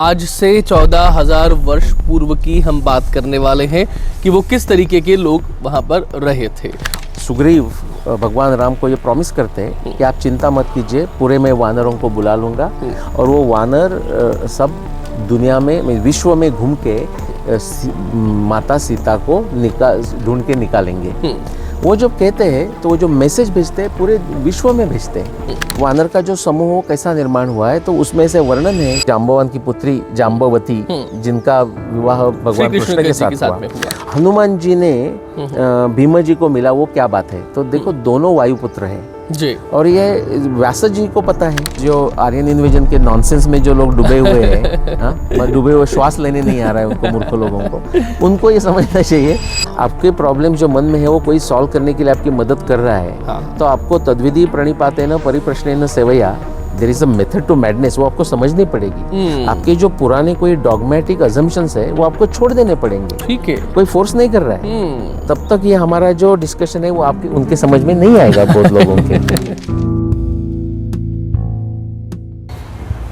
आज से 14,000 वर्ष पूर्व की हम बात करने वाले हैं कि वो किस तरीके के लोग वहाँ पर रहे थे। सुग्रीव भगवान राम को ये प्रॉमिस करते हैं कि आप चिंता मत कीजिए, पूरे मैं वानरों को बुला लूँगा और वो वानर सब दुनिया में विश्व में घूम के माता सीता को ढूंढ के निकालेंगे। वो जब कहते हैं तो वो जो मैसेज भेजते हैं पूरे विश्व में भेजते हैं। वानर का जो समूह कैसा निर्माण हुआ है तो उसमें से वर्णन है जाम्बवान की पुत्री जाम्बवती, जिनका विवाह भगवान कृष्ण के साथ हुआ। हनुमान जी ने भीम जी को मिला, वो क्या बात है। तो देखो दोनों वायुपुत्र हैं जी। और ये व्यास जी को पता है, जो आर्यन इन्वेजन के नॉनसेंस में जो लोग डूबे हुए हैं, डूबे हुए, श्वास लेने नहीं आ रहा है उनको, मूर्ख लोगों को, उनको ये समझना चाहिए आपके प्रॉब्लम जो मन में है वो कोई सॉल्व करने के लिए आपकी मदद कर रहा है। तो आपको तद्विधि प्रणिपातेन परिप्रश्नेन सेवया, there is a method to madness, वो आपको समझनी पड़ेगी। आपके जो पुराने कोई डॉगमेटिक अजम्पशंस है वो आपको छोड़ देने पड़ेंगे। ठीक है, कोई फोर्स नहीं कर रहा है। तब तक ये हमारा जो डिस्कशन है वो आपके उनके समझ में नहीं आएगा बहुत लोगों के।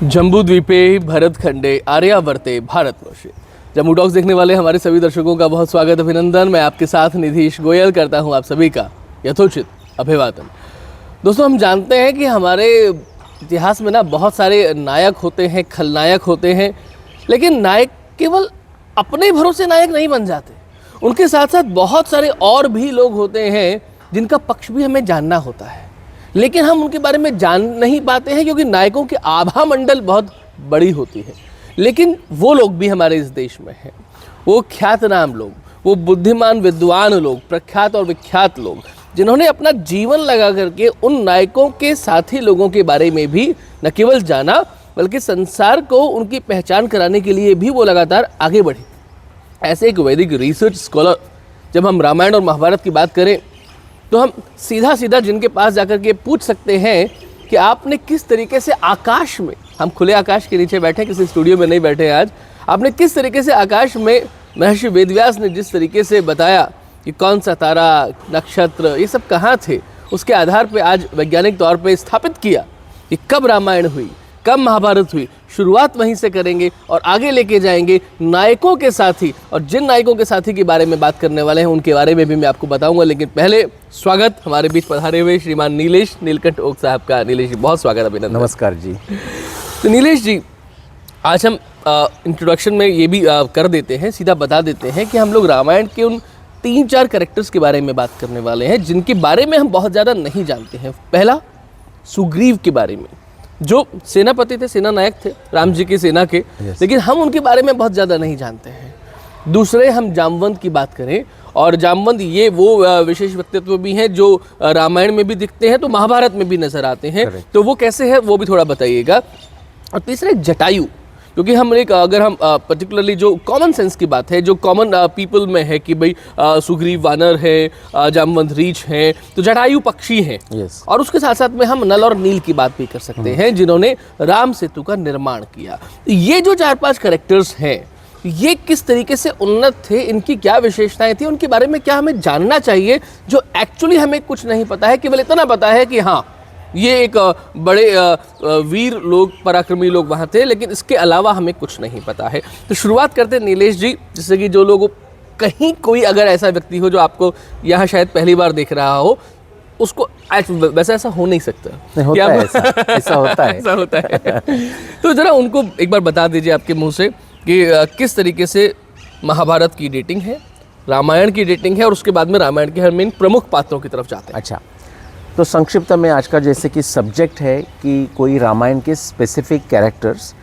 जम्बू द्वीपे भरत खंडे आर्यावर्ते भारतवर्षे। जम्बू टॉक्स देखने वाले हमारे सभी दर्शकों का बहुत स्वागत, अभिनंदन। मैं आपके साथ निधीश गोयल करता हूं आप सभी का यथोचित अभिवादन। दोस्तों, हम जानते हैं कि हमारे इतिहास में ना बहुत सारे नायक होते हैं, खलनायक होते हैं, लेकिन नायक केवल अपने भरोसे नायक नहीं बन जाते। उनके साथ साथ बहुत सारे और भी लोग होते हैं जिनका पक्ष भी हमें जानना होता है, लेकिन हम उनके बारे में जान नहीं पाते हैं क्योंकि नायकों की आभा मंडल बहुत बड़ी होती है। लेकिन वो लोग भी हमारे इस देश में हैं, वो ख्यातनाम लोग, वो बुद्धिमान विद्वान लोग, प्रख्यात और विख्यात लोग, जिन्होंने अपना जीवन लगा करके उन नायकों के साथी लोगों के बारे में भी न केवल जाना बल्कि संसार को उनकी पहचान कराने के लिए भी वो लगातार आगे बढ़े। ऐसे एक वैदिक रिसर्च स्कॉलर, जब हम रामायण और महाभारत की बात करें तो हम सीधा सीधा जिनके पास जाकर के पूछ सकते हैं कि आपने किस तरीके से आकाश में, हम खुले आकाश के नीचे बैठे, किसी स्टूडियो में नहीं बैठे आज, आपने किस तरीके से आकाश में महर्षि वेदव्यास ने जिस तरीके से बताया कि कौन सा तारा, नक्षत्र, ये सब कहाँ थे, उसके आधार पे आज वैज्ञानिक तौर पे स्थापित किया कि कब रामायण हुई, कब महाभारत हुई। शुरुआत वहीं से करेंगे और आगे लेके जाएंगे नायकों के साथी, और जिन नायकों के साथी के बारे में बात करने वाले हैं उनके बारे में भी मैं आपको बताऊंगा। लेकिन पहले स्वागत हमारे बीच पधारे हुए श्रीमान नीलेश नीलकंठ ओक साहब का। नीलेश जी, बहुत स्वागत, अभिनंदन। नमस्कार जी। तो नीलेश जी, आज हम इंट्रोडक्शन में ये भी कर देते हैं, सीधा बता देते हैं कि हम लोग रामायण के उन 3-4 कैरेक्टर्स के बारे में बात करने वाले हैं जिनके बारे में हम बहुत ज़्यादा नहीं जानते हैं। पहला, सुग्रीव के बारे में, जो सेनापति थे, सेना नायक थे राम जी की सेना के, लेकिन हम उनके बारे में बहुत ज़्यादा नहीं जानते हैं। दूसरे, हम जामवंत की बात करें, और जामवंत ये वो विशेष व्यक्तित्व भी हैं जो रामायण में भी दिखते हैं तो महाभारत में भी नजर आते हैं। तो वो कैसे है वो भी थोड़ा बताइएगा। और तीसरे, जटायु, क्योंकि हम एक, अगर हम पर्टिकुलरली जो कॉमन सेंस की बात है, जो कॉमन पीपल में है कि भाई सुग्रीव वानर है, जामवंत रीछ है, तो जटायु पक्षी हैं। और उसके साथ साथ में हम नल और नील की बात भी कर सकते हैं, जिन्होंने राम सेतु का निर्माण किया। ये जो 4-5 कैरेक्टर्स हैं, ये किस तरीके से उन्नत थे, इनकी क्या विशेषताएं थी, उनके बारे में क्या हमें जानना चाहिए, जो एक्चुअली हमें कुछ नहीं पता है। केवल इतना पता है कि हाँ, ये एक बड़े वीर लोग, पराक्रमी लोग वहाँ थे, लेकिन इसके अलावा हमें कुछ नहीं पता है। तो शुरुआत करते हैं नीलेश जी, जिससे कि जो लोग, कहीं कोई अगर ऐसा व्यक्ति हो जो आपको यहाँ शायद पहली बार देख रहा हो, उसको वैसे ऐसा हो नहीं सकता, नहीं होता है, ऐसा होता है। ऐसा होता है। तो जरा उनको एक बार बता दीजिए आपके मुंह से कि किस तरीके से महाभारत की डेटिंग है, रामायण की डेटिंग है, और उसके बाद में रामायण के हर प्रमुख पात्रों की तरफ जाते हैं। अच्छा, तो संक्षिप्त में आज का जैसे कि सब्जेक्ट है कि कोई रामायण के स्पेसिफिक कैरेक्टर्स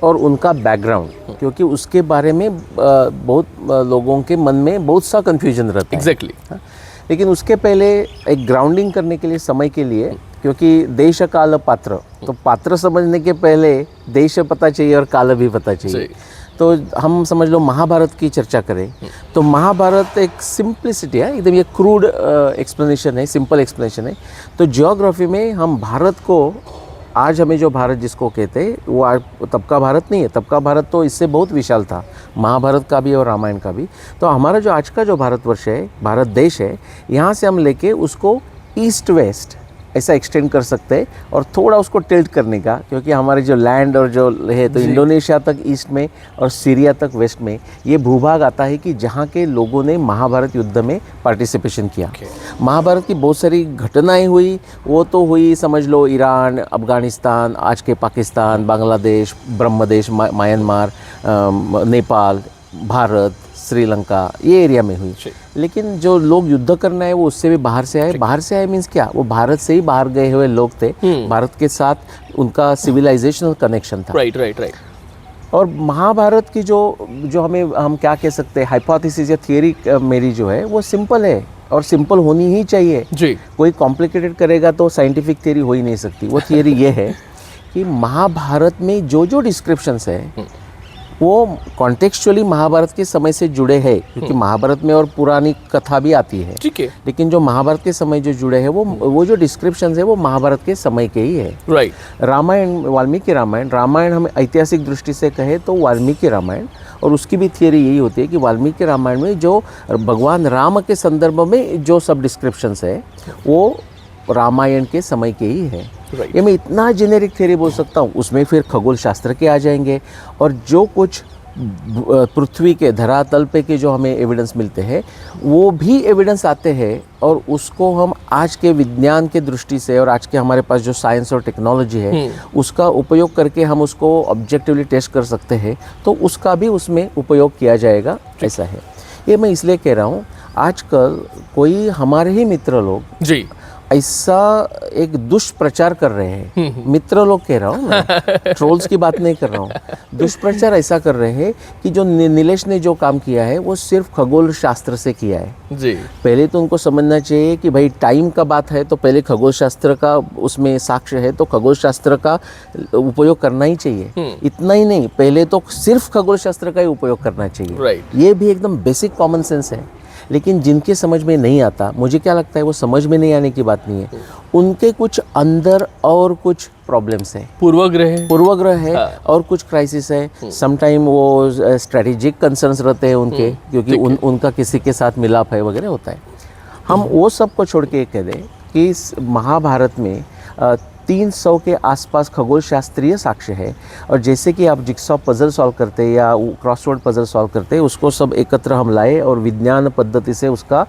और उनका बैकग्राउंड, क्योंकि उसके बारे में बहुत लोगों के मन में बहुत सा कन्फ्यूजन रहता है। एग्जैक्टली। लेकिन उसके पहले एक ग्राउंडिंग करने के लिए, समय के लिए, क्योंकि देश काल पात्र, तो पात्र समझने के पहले देश पता चाहिए और काल भी पता चाहिए। तो हम समझ लो महाभारत की चर्चा करें तो महाभारत एक सिंप्लिसिटी है, एकदम ये क्रूड एक्सप्लेनेशन है, सिंपल एक्सप्लेनेशन है। तो जियोग्राफी में हम भारत को, आज हमें जो भारत जिसको कहते हैं वो तब का भारत नहीं है, तब का भारत तो इससे बहुत विशाल था, महाभारत का भी और रामायण का भी। तो हमारा जो आज का जो भारतवर्ष है, भारत देश है, यहाँ से हम लेके उसको ईस्ट वेस्ट ऐसा एक्सटेंड कर सकते हैं और थोड़ा उसको टिल्ट करने का, क्योंकि हमारे जो लैंड और जो है तो इंडोनेशिया तक ईस्ट में और सीरिया तक वेस्ट में ये भूभाग आता है कि जहाँ के लोगों ने महाभारत युद्ध में पार्टिसिपेशन किया। महाभारत की बहुत सारी घटनाएं हुई, वो तो हुई समझ लो ईरान, अफ़गानिस्तान, आज के पाकिस्तान, बांग्लादेश, ब्रह्मदेश, म्यांमार, नेपाल, भारत, श्रीलंका, ये एरिया में हुई। लेकिन जो लोग युद्ध करना है वो उससे भी बाहर से आए। बाहर से आए मीन्स क्या, वो भारत से ही बाहर गए हुए लोग थे, भारत के साथ उनका सिविलाइजेशनल कनेक्शन था। Right right right. और महाभारत की जो हम क्या कह सकते हैं हाइपोथेसिस या थियरी मेरी जो है वो सिंपल है और सिंपल होनी ही चाहिए जी। कोई कॉम्प्लिकेटेड करेगा तो साइंटिफिक थियरी हो ही नहीं सकती। वो थियरी ये है कि महाभारत में जो डिस्क्रिप्शंस है वो कॉन्टेक्चुअली महाभारत के समय से जुड़े हैं, क्योंकि महाभारत में और पुरानी कथा भी आती है, ठीक है, लेकिन जो महाभारत के समय जो जुड़े हैं वो जो डिस्क्रिप्शंस है वो महाभारत के समय के ही है। राइट। रामायण, वाल्मीकि रामायण हम ऐतिहासिक दृष्टि से कहें तो वाल्मीकि रामायण, और उसकी भी थियरी यही होती है कि वाल्मीकि रामायण में जो भगवान राम के संदर्भ में जो सब डिस्क्रिप्शंस है वो रामायण के समय के ही है। ये मैं इतना जेनेरिक थियरी बोल सकता हूँ। उसमें फिर खगोल शास्त्र के आ जाएंगे और जो कुछ पृथ्वी के धरातल पे के जो हमें एविडेंस मिलते हैं वो भी एविडेंस आते हैं, और उसको हम आज के विज्ञान के दृष्टि से और आज के हमारे पास जो साइंस और टेक्नोलॉजी है उसका उपयोग करके हम उसको ऑब्जेक्टिवली टेस्ट कर सकते हैं, तो उसका भी उसमें उपयोग किया जाएगा। ऐसा है। ये मैं इसलिए कह रहा हूँ, आजकल कोई हमारे ही मित्र लोग जी ऐसा एक दुष्प्रचार कर रहे हैं, मित्र लोग कह रहा हूँ मैं, ट्रोल्स की बात नहीं कर रहा हूँ, दुष्प्रचार ऐसा कर रहे हैं कि जो नीलेश ने जो काम किया है वो सिर्फ खगोल शास्त्र से किया है जी। पहले तो उनको समझना चाहिए कि भाई टाइम का बात है तो पहले खगोल शास्त्र का उसमें साक्ष्य है तो खगोल शास्त्र का उपयोग करना ही चाहिए। इतना ही नहीं, पहले तो सिर्फ खगोल शास्त्र का ही उपयोग करना चाहिए। ये भी एकदम बेसिक कॉमन सेंस है। लेकिन जिनके समझ में नहीं आता, मुझे क्या लगता है वो समझ में नहीं आने की बात नहीं है, उनके कुछ अंदर और कुछ प्रॉब्लम्स है, पूर्वग्रह है और कुछ क्राइसिस है। समटाइम वो स्ट्रेटेजिक कंसर्न्स रहते हैं उनके, क्योंकि उनका किसी के साथ मिलाप है वगैरह होता है। हम वो सब को छोड़ के कह दें कि इस महाभारत में 300 के आसपास खगोल शास्त्रीय साक्ष्य है, और जैसे कि आप जिक्सॉ पजल सॉल्व करते हैं या क्रॉसवर्ड पजल सॉल्व करते हैं, उसको सब एकत्र हम लाए और विज्ञान पद्धति से उसका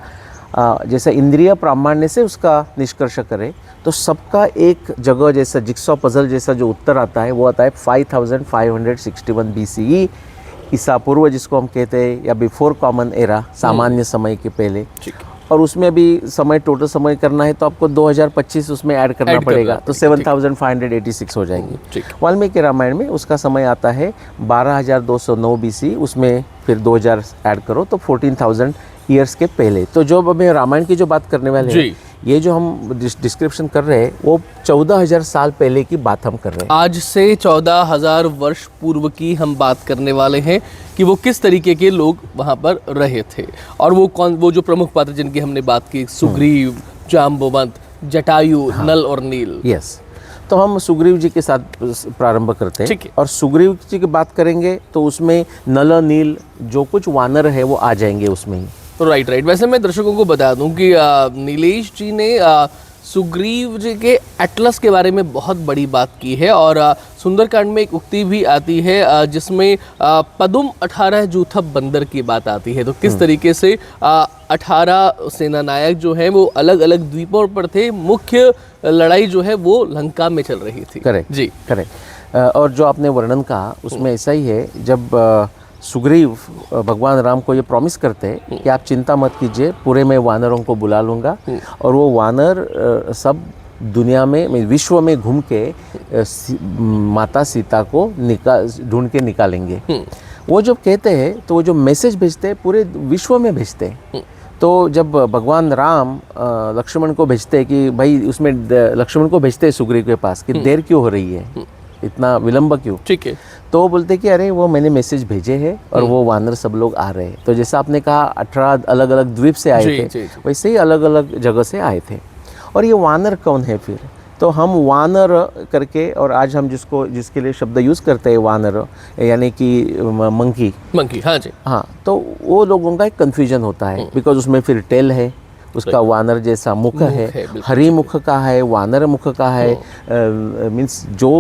जैसे इंद्रिय प्रामाण्य से उसका निष्कर्ष करें, तो सबका एक जगह जैसा जिक्सॉ पजल जैसा जो उत्तर आता है वो आता है 5561 BCE ईसा पूर्व, जिसको हम कहते हैं, या बिफोर कॉमन एरा, सामान्य समय के पहले। और उसमें भी समय टोटल समय करना है तो आपको 2025 उसमें ऐड करना पड़ेगा, तो 7586 हो जाएंगी। वाल्मीकि रामायण में उसका समय आता है 12209 BC, उसमें फिर 2000 ऐड करो तो 14,000 ईयर्स के पहले। तो जो अभी रामायण की जो बात करने वाले हैं, ये जो हम डिस्क्रिप्शन कर रहे हैं वो 14,000 साल पहले की बात हम कर रहे हैं। आज से 14,000 वर्ष पूर्व की हम बात करने वाले हैं कि वो किस तरीके के लोग वहाँ पर रहे थे, और वो जो प्रमुख पात्र जिनकी हमने बात की, सुग्रीव, जाम्बुवंत, जटायु, नल और नील। यस, तो हम सुग्रीव जी के साथ प्रारंभ करते हैं, और सुग्रीव जी की बात करेंगे तो उसमें नल नील जो कुछ वानर है वो आ जाएंगे उसमें ही। तो राइट। वैसे मैं दर्शकों को बता दूं कि नीलेश जी ने सुग्रीव जी के एटलस के बारे में बहुत बड़ी बात की है, और सुंदरकांड में एक उक्ति भी आती है जिसमें पदुम 18 जूथब बंदर की बात आती है। तो किस तरीके से 18 सेनानायक जो है वो अलग अलग द्वीपों पर थे, मुख्य लड़ाई जो है वो लंका में चल रही थी। करेक्ट जी, करेक्ट। और जो आपने वर्णन कहा उसमें ऐसा ही है, जब सुग्रीव भगवान राम को ये प्रॉमिस करते हैं कि आप चिंता मत कीजिए, पूरे मैं वानरों को बुला लूँगा, और वो वानर सब दुनिया में विश्व में घूम के माता सीता को ढूंढ के निकालेंगे। वो जब कहते हैं तो वो जो मैसेज भेजते हैं पूरे विश्व में भेजते हैं। तो जब भगवान राम लक्ष्मण को भेजते हैं कि भाई, उसमें लक्ष्मण को भेजते हैं सुग्रीव के पास कि देर क्यों हो रही है, इतना विलंब क्यों, ठीक है, तो वो बोलते कि अरे वो मैंने मैसेज भेजे हैं और वो वानर सब लोग आ रहे हैं। तो जैसा आपने कहा 18 अलग अलग द्वीप से आए थे, वैसे ही अलग अलग जगह से आए थे। और ये वानर कौन है फिर, तो हम वानर करके, और आज हम जिसके लिए शब्द यूज़ करते हैं वानर, यानी कि मंकी। हाँ जी, हाँ, तो वो लोगों का एक कन्फ्यूजन होता है, बिकॉज उसमें फिर टेल है, उसका वानर जैसा मुख है, बिल्कुल। हरि मुख का है, वानर मुख का है। मीन्स जो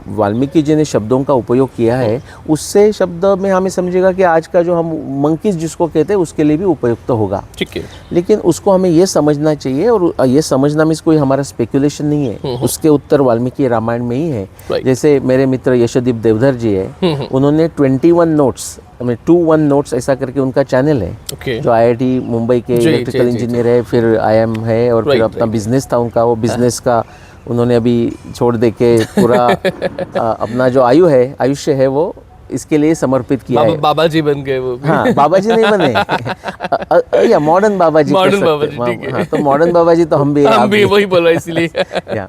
वाल्मीकि जी ने शब्दों का उपयोग किया है, उससे शब्द में हमें समझेगा कि आज का जो हम मंकीज जिसको कहते हैं उसके लिए भी उपयुक्त होगा। ठीक है। लेकिन उसको हमें ये समझना चाहिए, और ये समझना मीन्स कोई हमारा स्पेकुलेशन नहीं है, उसके उत्तर वाल्मीकि रामायण में ही है। Right. जैसे मेरे मित्र यशोदीप देवधर जी है, उन्होंने 21 नोट्स 21 नोट्स ऐसा करके उनका चैनल है, ओके। जो IIT मुंबई के जी, इलेक्ट्रिकल जी, जी, इंजीनियर है, फिर IIM है, और फिर Right, अपना right. बिजनेस था उनका, वो बिजनेस का उन्होंने अभी छोड़ दे के पूरा अपना जो आयुष्य है वो इसके लिए समर्पित किया है। बाबा जी बन गए वो भी। हाँ, बाबा जी नहीं बने या मॉडर्न बाबा जी कह मॉडर्न सकते बाबा हैं। जी, ठीक है। हाँ, तो मॉडर्न बाबा जी तो हम भी हैं, हम आप भी वही बोला इसलिए। या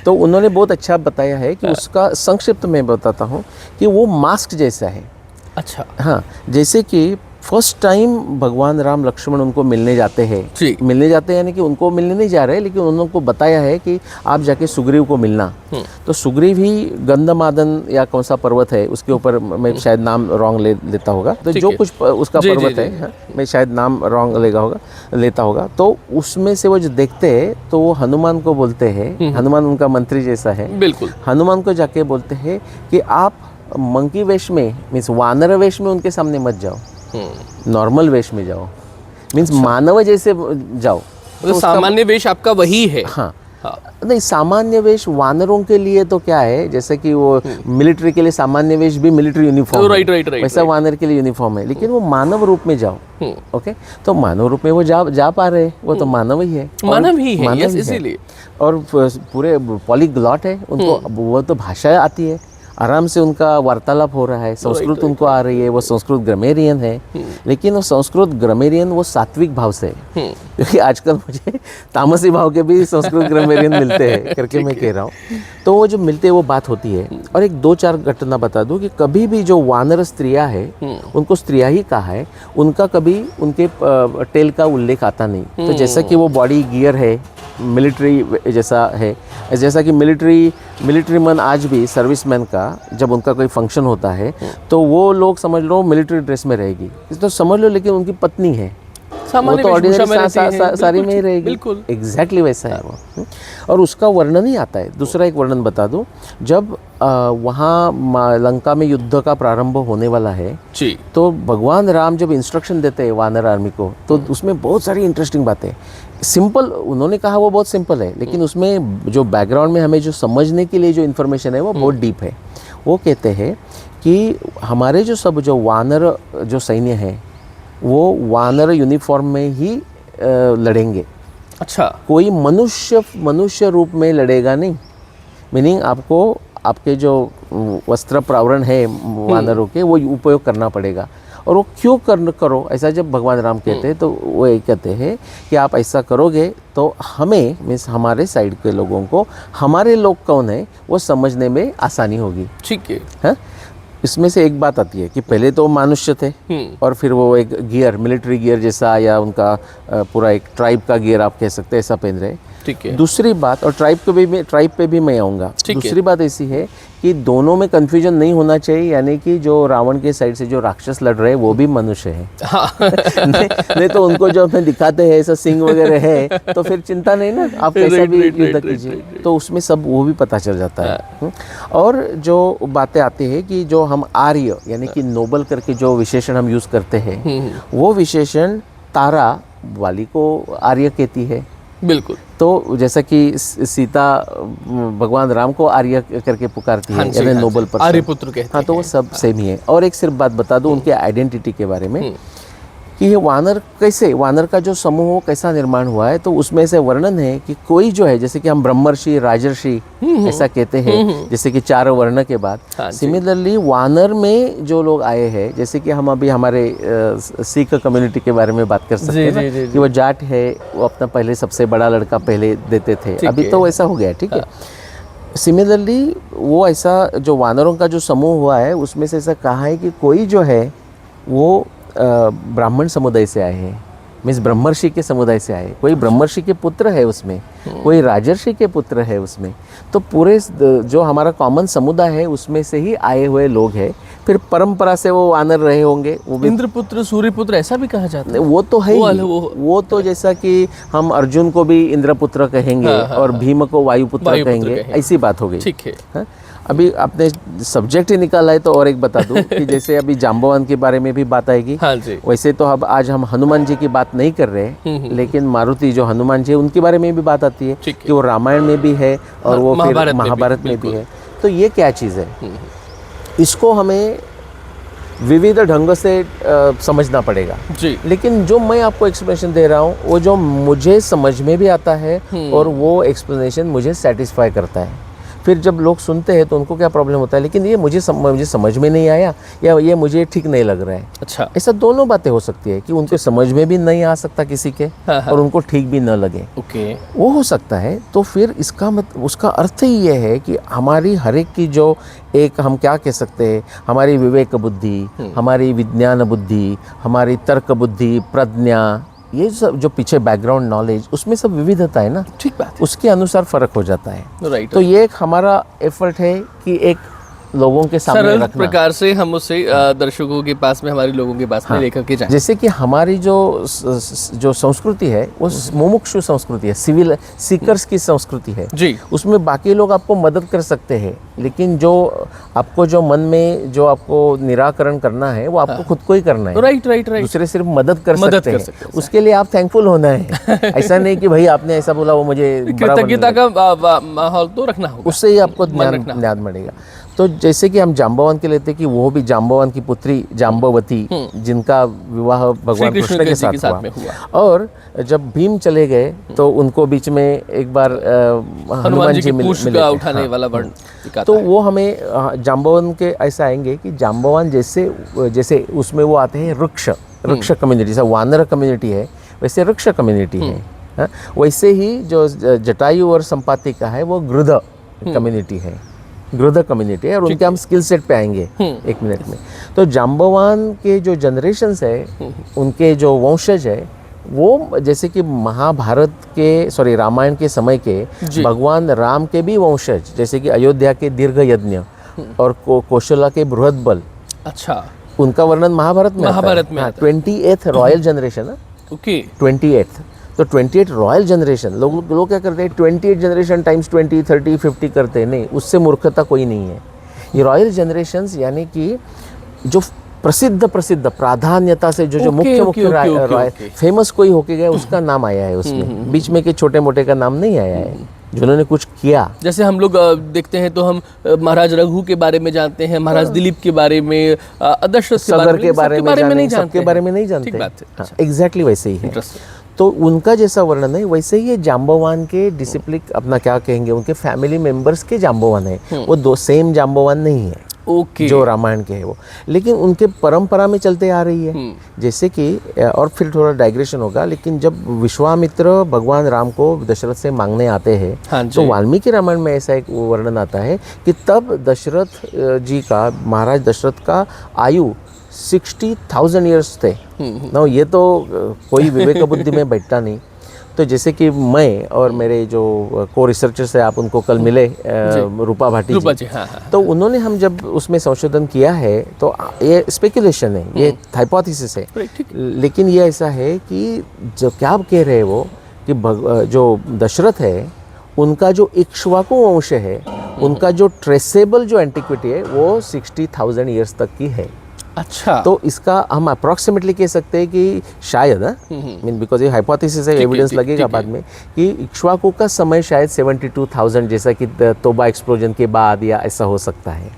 तो उन्होंने बहुत अच्छा बताया है कि उसका संक्षिप्त में बताता हूँ कि वो मास्क जैसा है। अच्छा। हाँ, जैसे कि फर्स्ट टाइम भगवान राम लक्ष्मण उनको मिलने जाते हैं, जी। मिलने जाते हैं यानी कि उनको मिलने नहीं जा रहे, लेकिन उनको बताया है कि आप जाके सुग्रीव को मिलना। तो सुग्रीव ही गंधमादन या कौन सा पर्वत है उसके ऊपर, मैं शायद नाम रॉन्ग लेता होगा, तो ठीक जो है। कुछ उसका जी, पर्वत जी, है, हाँ, मैं शायद नाम रॉन्ग लेता होगा, तो उसमें से वो जो देखते हैं तो वो हनुमान को बोलते हैं, हनुमान उनका मंत्री जैसा है, बिल्कुल। हनुमान को जाके बोलते हैं कि आप मंकी वेश में, मीन्स वानर वेश में उनके सामने मत जाओ, नॉर्मल वेश में जाओ, मीन्स मानव जैसे जाओ। तो सामान्य वेश आपका वही है। हाँ, हाँ। नहीं, सामान्य वेश वानरों के लिए तो क्या है, जैसे कि वो मिलिट्री के लिए सामान्य वेश भी मिलिट्री यूनिफॉर्म, राइट। वैसा वानर के लिए यूनिफॉर्म है, लेकिन वो मानव रूप में जाओ। ओके, तो मानव रूप में वो जा पा रहे हैं, वो तो मानव ही है, मानव ही है, मानव यस, ही है। इसीलिए। और पूरे पॉलीग्लॉट है, उनको वो तो भाषा आती है, आराम से उनका वार्तालाप हो रहा है, संस्कृत उनको आ रही है, वो संस्कृत ग्रामेरियन है, लेकिन वो संस्कृत ग्रामेरियन वो सात्विक भाव से, क्योंकि आजकल मुझे तामसी भाव के भी संस्कृत ग्रामेरियन मिलते हैं करके मैं कह रहा हूँ। तो वो जो मिलते हैं वो बात होती है। और एक 2-4 घटना बता दूं कि कभी भी जो वानर स्त्रियाँ है, उनको स्त्रियाँ ही कहा है, उनका कभी उनके टेल का उल्लेख आता नहीं। तो जैसा कि वो बॉडी गियर है, मिलिट्री जैसा है, जैसा कि मिलिट्री मैन आज भी सर्विसमैन का जब उनका कोई फंक्शन होता है तो वो लोग समझ लो मिलिट्री ड्रेस में रहेगी, तो समझ लो, लेकिन उनकी पत्नी है, वो तो ऑर्डिनरी साड़ी में ही रहेगी। बिल्कुल एग्जैक्टली वैसा है वो। और उसका वर्णन ही आता है। दूसरा एक वर्णन बता दूं, जब वहाँ लंका में युद्ध का प्रारंभ होने वाला है जी, तो भगवान राम जब इंस्ट्रक्शन देते हैं वानर आर्मी को, तो उसमें बहुत सारी इंटरेस्टिंग बातें, सिंपल उन्होंने कहा वो बहुत सिंपल है, लेकिन उसमें जो बैकग्राउंड में हमें जो समझने के लिए जो इन्फॉर्मेशन है वो बहुत डीप है। वो कहते हैं कि हमारे जो वानर जो सैन्य है वो वानर यूनिफॉर्म में ही लड़ेंगे। अच्छा, कोई मनुष्य रूप में लड़ेगा नहीं, मीनिंग आपको आपके जो वस्त्र प्रावरण है वानरों के वो उपयोग करना पड़ेगा। और वो क्यों करो ऐसा जब भगवान राम कहते हैं तो वो ये कहते हैं कि आप ऐसा करोगे तो हमें, मीन्स हमारे साइड के लोगों को, हमारे लोग कौन है वो समझने में आसानी होगी। ठीक है। हाँ, इसमें से एक बात आती है कि पहले तो मनुष्य थे और फिर वो एक गियर, मिलिट्री गियर जैसा, या उनका पूरा एक ट्राइब का गियर आप कह सकते हैं, ऐसा पहन रहे। ठीक है। दूसरी बात, और ट्राइब पे भी मैं आऊँगा। दूसरी बात ऐसी है कि दोनों में कंफ्यूजन नहीं होना चाहिए, यानी कि जो रावण के साइड से जो राक्षस लड़ रहे हैं वो भी मनुष्य है। हाँ। नहीं तो उनको जो हमें दिखाते हैं ऐसा सिंह वगैरह है तो फिर चिंता नहीं ना, आप कैसा भी युद्ध कीजिए, तो उसमें सब वो भी पता चल जाता है। और जो बातें आती है कि जो हम आर्य यानी कि नोबल करके जो विशेषण हम यूज़ करते हैं, वो विशेषण तारा वाली को आर्य कहती है। बिल्कुल। तो जैसा कि सीता भगवान राम को आर्य करके पुकारती है, यानी नोबल पर्सन, आर्यपुत्र कहते हैं। हाँ, तो वो सब सेम ही है। और एक सिर्फ बात बता दूं उनके आइडेंटिटी के बारे में कि ये वानर का जो समूह हो कैसा निर्माण हुआ है, तो उसमें से वर्णन है कि कोई जो है, जैसे कि हम ब्रह्मर्षि, राजर्षि ऐसा कहते हैं, जैसे कि 4 वर्ण के बाद, सिमिलरली वानर में जो लोग आए हैं, जैसे कि हम अभी हमारे सिख कम्युनिटी के बारे में बात कर सकते हैं ना, कि वो जाट है, वो अपना पहले सबसे बड़ा लड़का पहले देते थे, अभी तो वैसा हो गया, ठीक है। सिमिलरली वो ऐसा जो वानरों का जो समूह हुआ है उसमें से ऐसा कहा है कि कोई जो है वो ब्राह्मण समुदाय से आए हैं, मीन्स ब्रह्मर्षि के समुदाय से आए, कोई ब्रह्मर्षि के पुत्र है उसमें, कोई राजर्षि के पुत्र है उसमें, तो पूरे जो हमारा कॉमन समुदाय है उसमें से ही आए हुए लोग हैं। फिर परंपरा से वो वानर रहे होंगे, वो भी इंद्रपुत्र, सूर्यपुत्र ऐसा भी कहा जाता है। वो तो है ही, वो- वो तो जैसा कि हम अर्जुन को भी इंद्रपुत्र कहेंगे और भीम को वायुपुत्र कहेंगे, ऐसी बात हो गई। ठीक है। हाँ? अभी आपने सब्जेक्ट ही निकाला है तो और एक बता दूं कि जैसे अभी जाम्बवान के बारे में भी बात आएगी। हाँ जी। वैसे तो अब आज हम हनुमान जी की बात नहीं कर रहे, लेकिन मारुति जो हनुमान जी है उनके बारे में भी बात आती है ठीक है। कि वो रामायण में भी है और वो फिर महाभारत में भी, महाभारत में भी बिल्कुल। है। तो ये क्या चीज़ है, इसको हमें विविध ढंग से समझना पड़ेगा। जी। लेकिन जो मैं आपको एक्सप्लेनेशन दे रहा हूँ वो जो मुझे समझ में भी आता है और वो एक्सप्लेनेशन मुझे सेटिस्फाई करता है। फिर जब लोग सुनते हैं तो उनको क्या प्रॉब्लम होता है, लेकिन ये मुझे समझ में नहीं आया या ये मुझे ठीक नहीं लग रहा है। अच्छा। ऐसा दोनों बातें हो सकती है कि उनको समझ में भी नहीं आ सकता किसी के और उनको ठीक भी न लगे, ओके। वो हो सकता है। तो फिर इसका उसका अर्थ ही ये है कि हमारी हर एक की जो एक हम क्या कह सकते हैं, हमारी विवेक बुद्धि, हमारी विज्ञान बुद्धि, हमारी तर्क बुद्धि, प्रज्ञा, ये सब जो पीछे बैकग्राउंड नॉलेज, उसमें सब विविधता है ना, ठीक बात उसके अनुसार फर्क हो जाता है। राइट। तो ये एक हमारा एफर्ट है कि एक लोगों के सामने सरल रखना, प्रकार से हम उसे दर्शकों के पास में, हमारे लोगों के पास में लेकर के जाएं। जैसे कि हमारी जो संस्कृति है वो मुमुक्षु संस्कृति है, सिविल सीकर्स की संस्कृति है जी। उसमें बाकी लोग आपको मदद कर सकते हैं, लेकिन जो आपको जो मन में जो आपको निराकरण करना है वो आपको खुद को ही करना है। Right right right. दूसरे सिर्फ मदद कर मदद सकते कर हैं, सकते हैं। उसके लिए आप थैंकफुल होना है। ऐसा नहीं कि भाई आपने ऐसा बोला वो मुझे बराबर कृतज्ञता का माहौल तो रखना होगा, उससे ही आपको रखना ज्ञान बढ़ेगा। तो जैसे कि हम जाम्बवान के लेते कि वो भी जाम्बवान की पुत्री जाम्बवती, जिनका विवाह भगवान कृष्ण के साथ हुआ, और जब भीम चले गए तो उनको बीच में एक बार हनुमान जी मिले थे। उठाने वाला वर्ण दिखाता तो है। वो हमें जाम्बवान के ऐसा आएंगे कि जाम्बवान जैसे उसमें वो आते हैं वृक्ष कम्युनिटी, जैसे वानर कम्युनिटी है वैसे वृक्ष कम्युनिटी है। हाँ? वैसे ही जो जटायु और संपाति का है वो गृध कम्युनिटी है, गृध कम्युनिटी है, और उनके हम स्किल सेट पे आएंगे एक मिनट में। तो जाम्बवान के जो जनरेशन्स है, उनके जो वंशज है, वो जैसे कि रामायण के समय के भगवान राम के भी वंशज, जैसे कि अयोध्या के दीर्घ यज्ञ और कौशला के बृहद बल, अच्छा, उनका वर्णन महाभारत में आता है। 28th रॉयल जनरेशन है, ओके। 28th, तो 28 रॉयल जनरेशन, लोग क्या करते हैं 28 जनरेशन टाइम्स 20 30 50 करते हैं, नहीं, उससे मूर्खता कोई नहीं है। ये रॉयल जनरेशन्स यानी कि जो प्रसिद्ध प्राधान्यता से जो मुख्य फेमस कोई होके गया उसका नाम आया है उसमें, बीच में के छोटे मोटे का नाम नहीं आया है जिन्होंने कुछ किया। जैसे हम लोग देखते हैं तो हम महाराज रघु के बारे में जानते हैं, महाराज दिलीप के बारे में, दशरथ के बारे में नहीं जानते, सबके बारे में नहीं जानते। ठीक बात है। एग्जैक्टली वैसे ही है। तो उनका जैसा वर्णन है वैसे ही ये जाम्बवान के डिसिप्लिन, अपना क्या कहेंगे, उनके फैमिली मेंबर्स के जाम्बवान है, वो दो सेम जाम्बवान नहीं है। ओके। जो रामायण के है वो, लेकिन उनके परंपरा में चलते आ रही है। जैसे कि, और फिर थोड़ा डाइग्रेशन होगा, लेकिन जब विश्वामित्र भगवान राम को दशरथ से मांगने आते हैं, तो वाल्मीकि रामायण में ऐसा एक वर्णन आता है कि तब दशरथ जी का, महाराज दशरथ का आयु 60,000 ईयर्स थे ना। ये तो कोई विवेक बुद्धि में बैठता नहीं। तो जैसे कि मैं और मेरे जो को रिसर्चर्स है, आप उनको कल मिले, रूपा भाटी जी, हाँ। तो उन्होंने हम जब उसमें संशोधन किया है तो ये स्पेकुलेशन है, ये हाइपोथेसिस है, लेकिन ये ऐसा है कि जो क्या आप कह रहे हैं वो कि जो दशरथ है उनका जो इक्ष्वाकु वंश है, उनका जो ट्रेसेबल जो एंटिक्विटी है वो 60,000 ईयर्स तक की है। अच्छा, तो इसका हम अप्रॉक्सीमेटली कह सकते हैं कि शायद, मीन बिकॉज ये हाइपोथेसिस है, एविडेंस लगेगा बाद में, कि इक्ष्वाकु का समय शायद 72,000, जैसा कि तोबा एक्सप्लोजन के बाद, या ऐसा हो सकता है।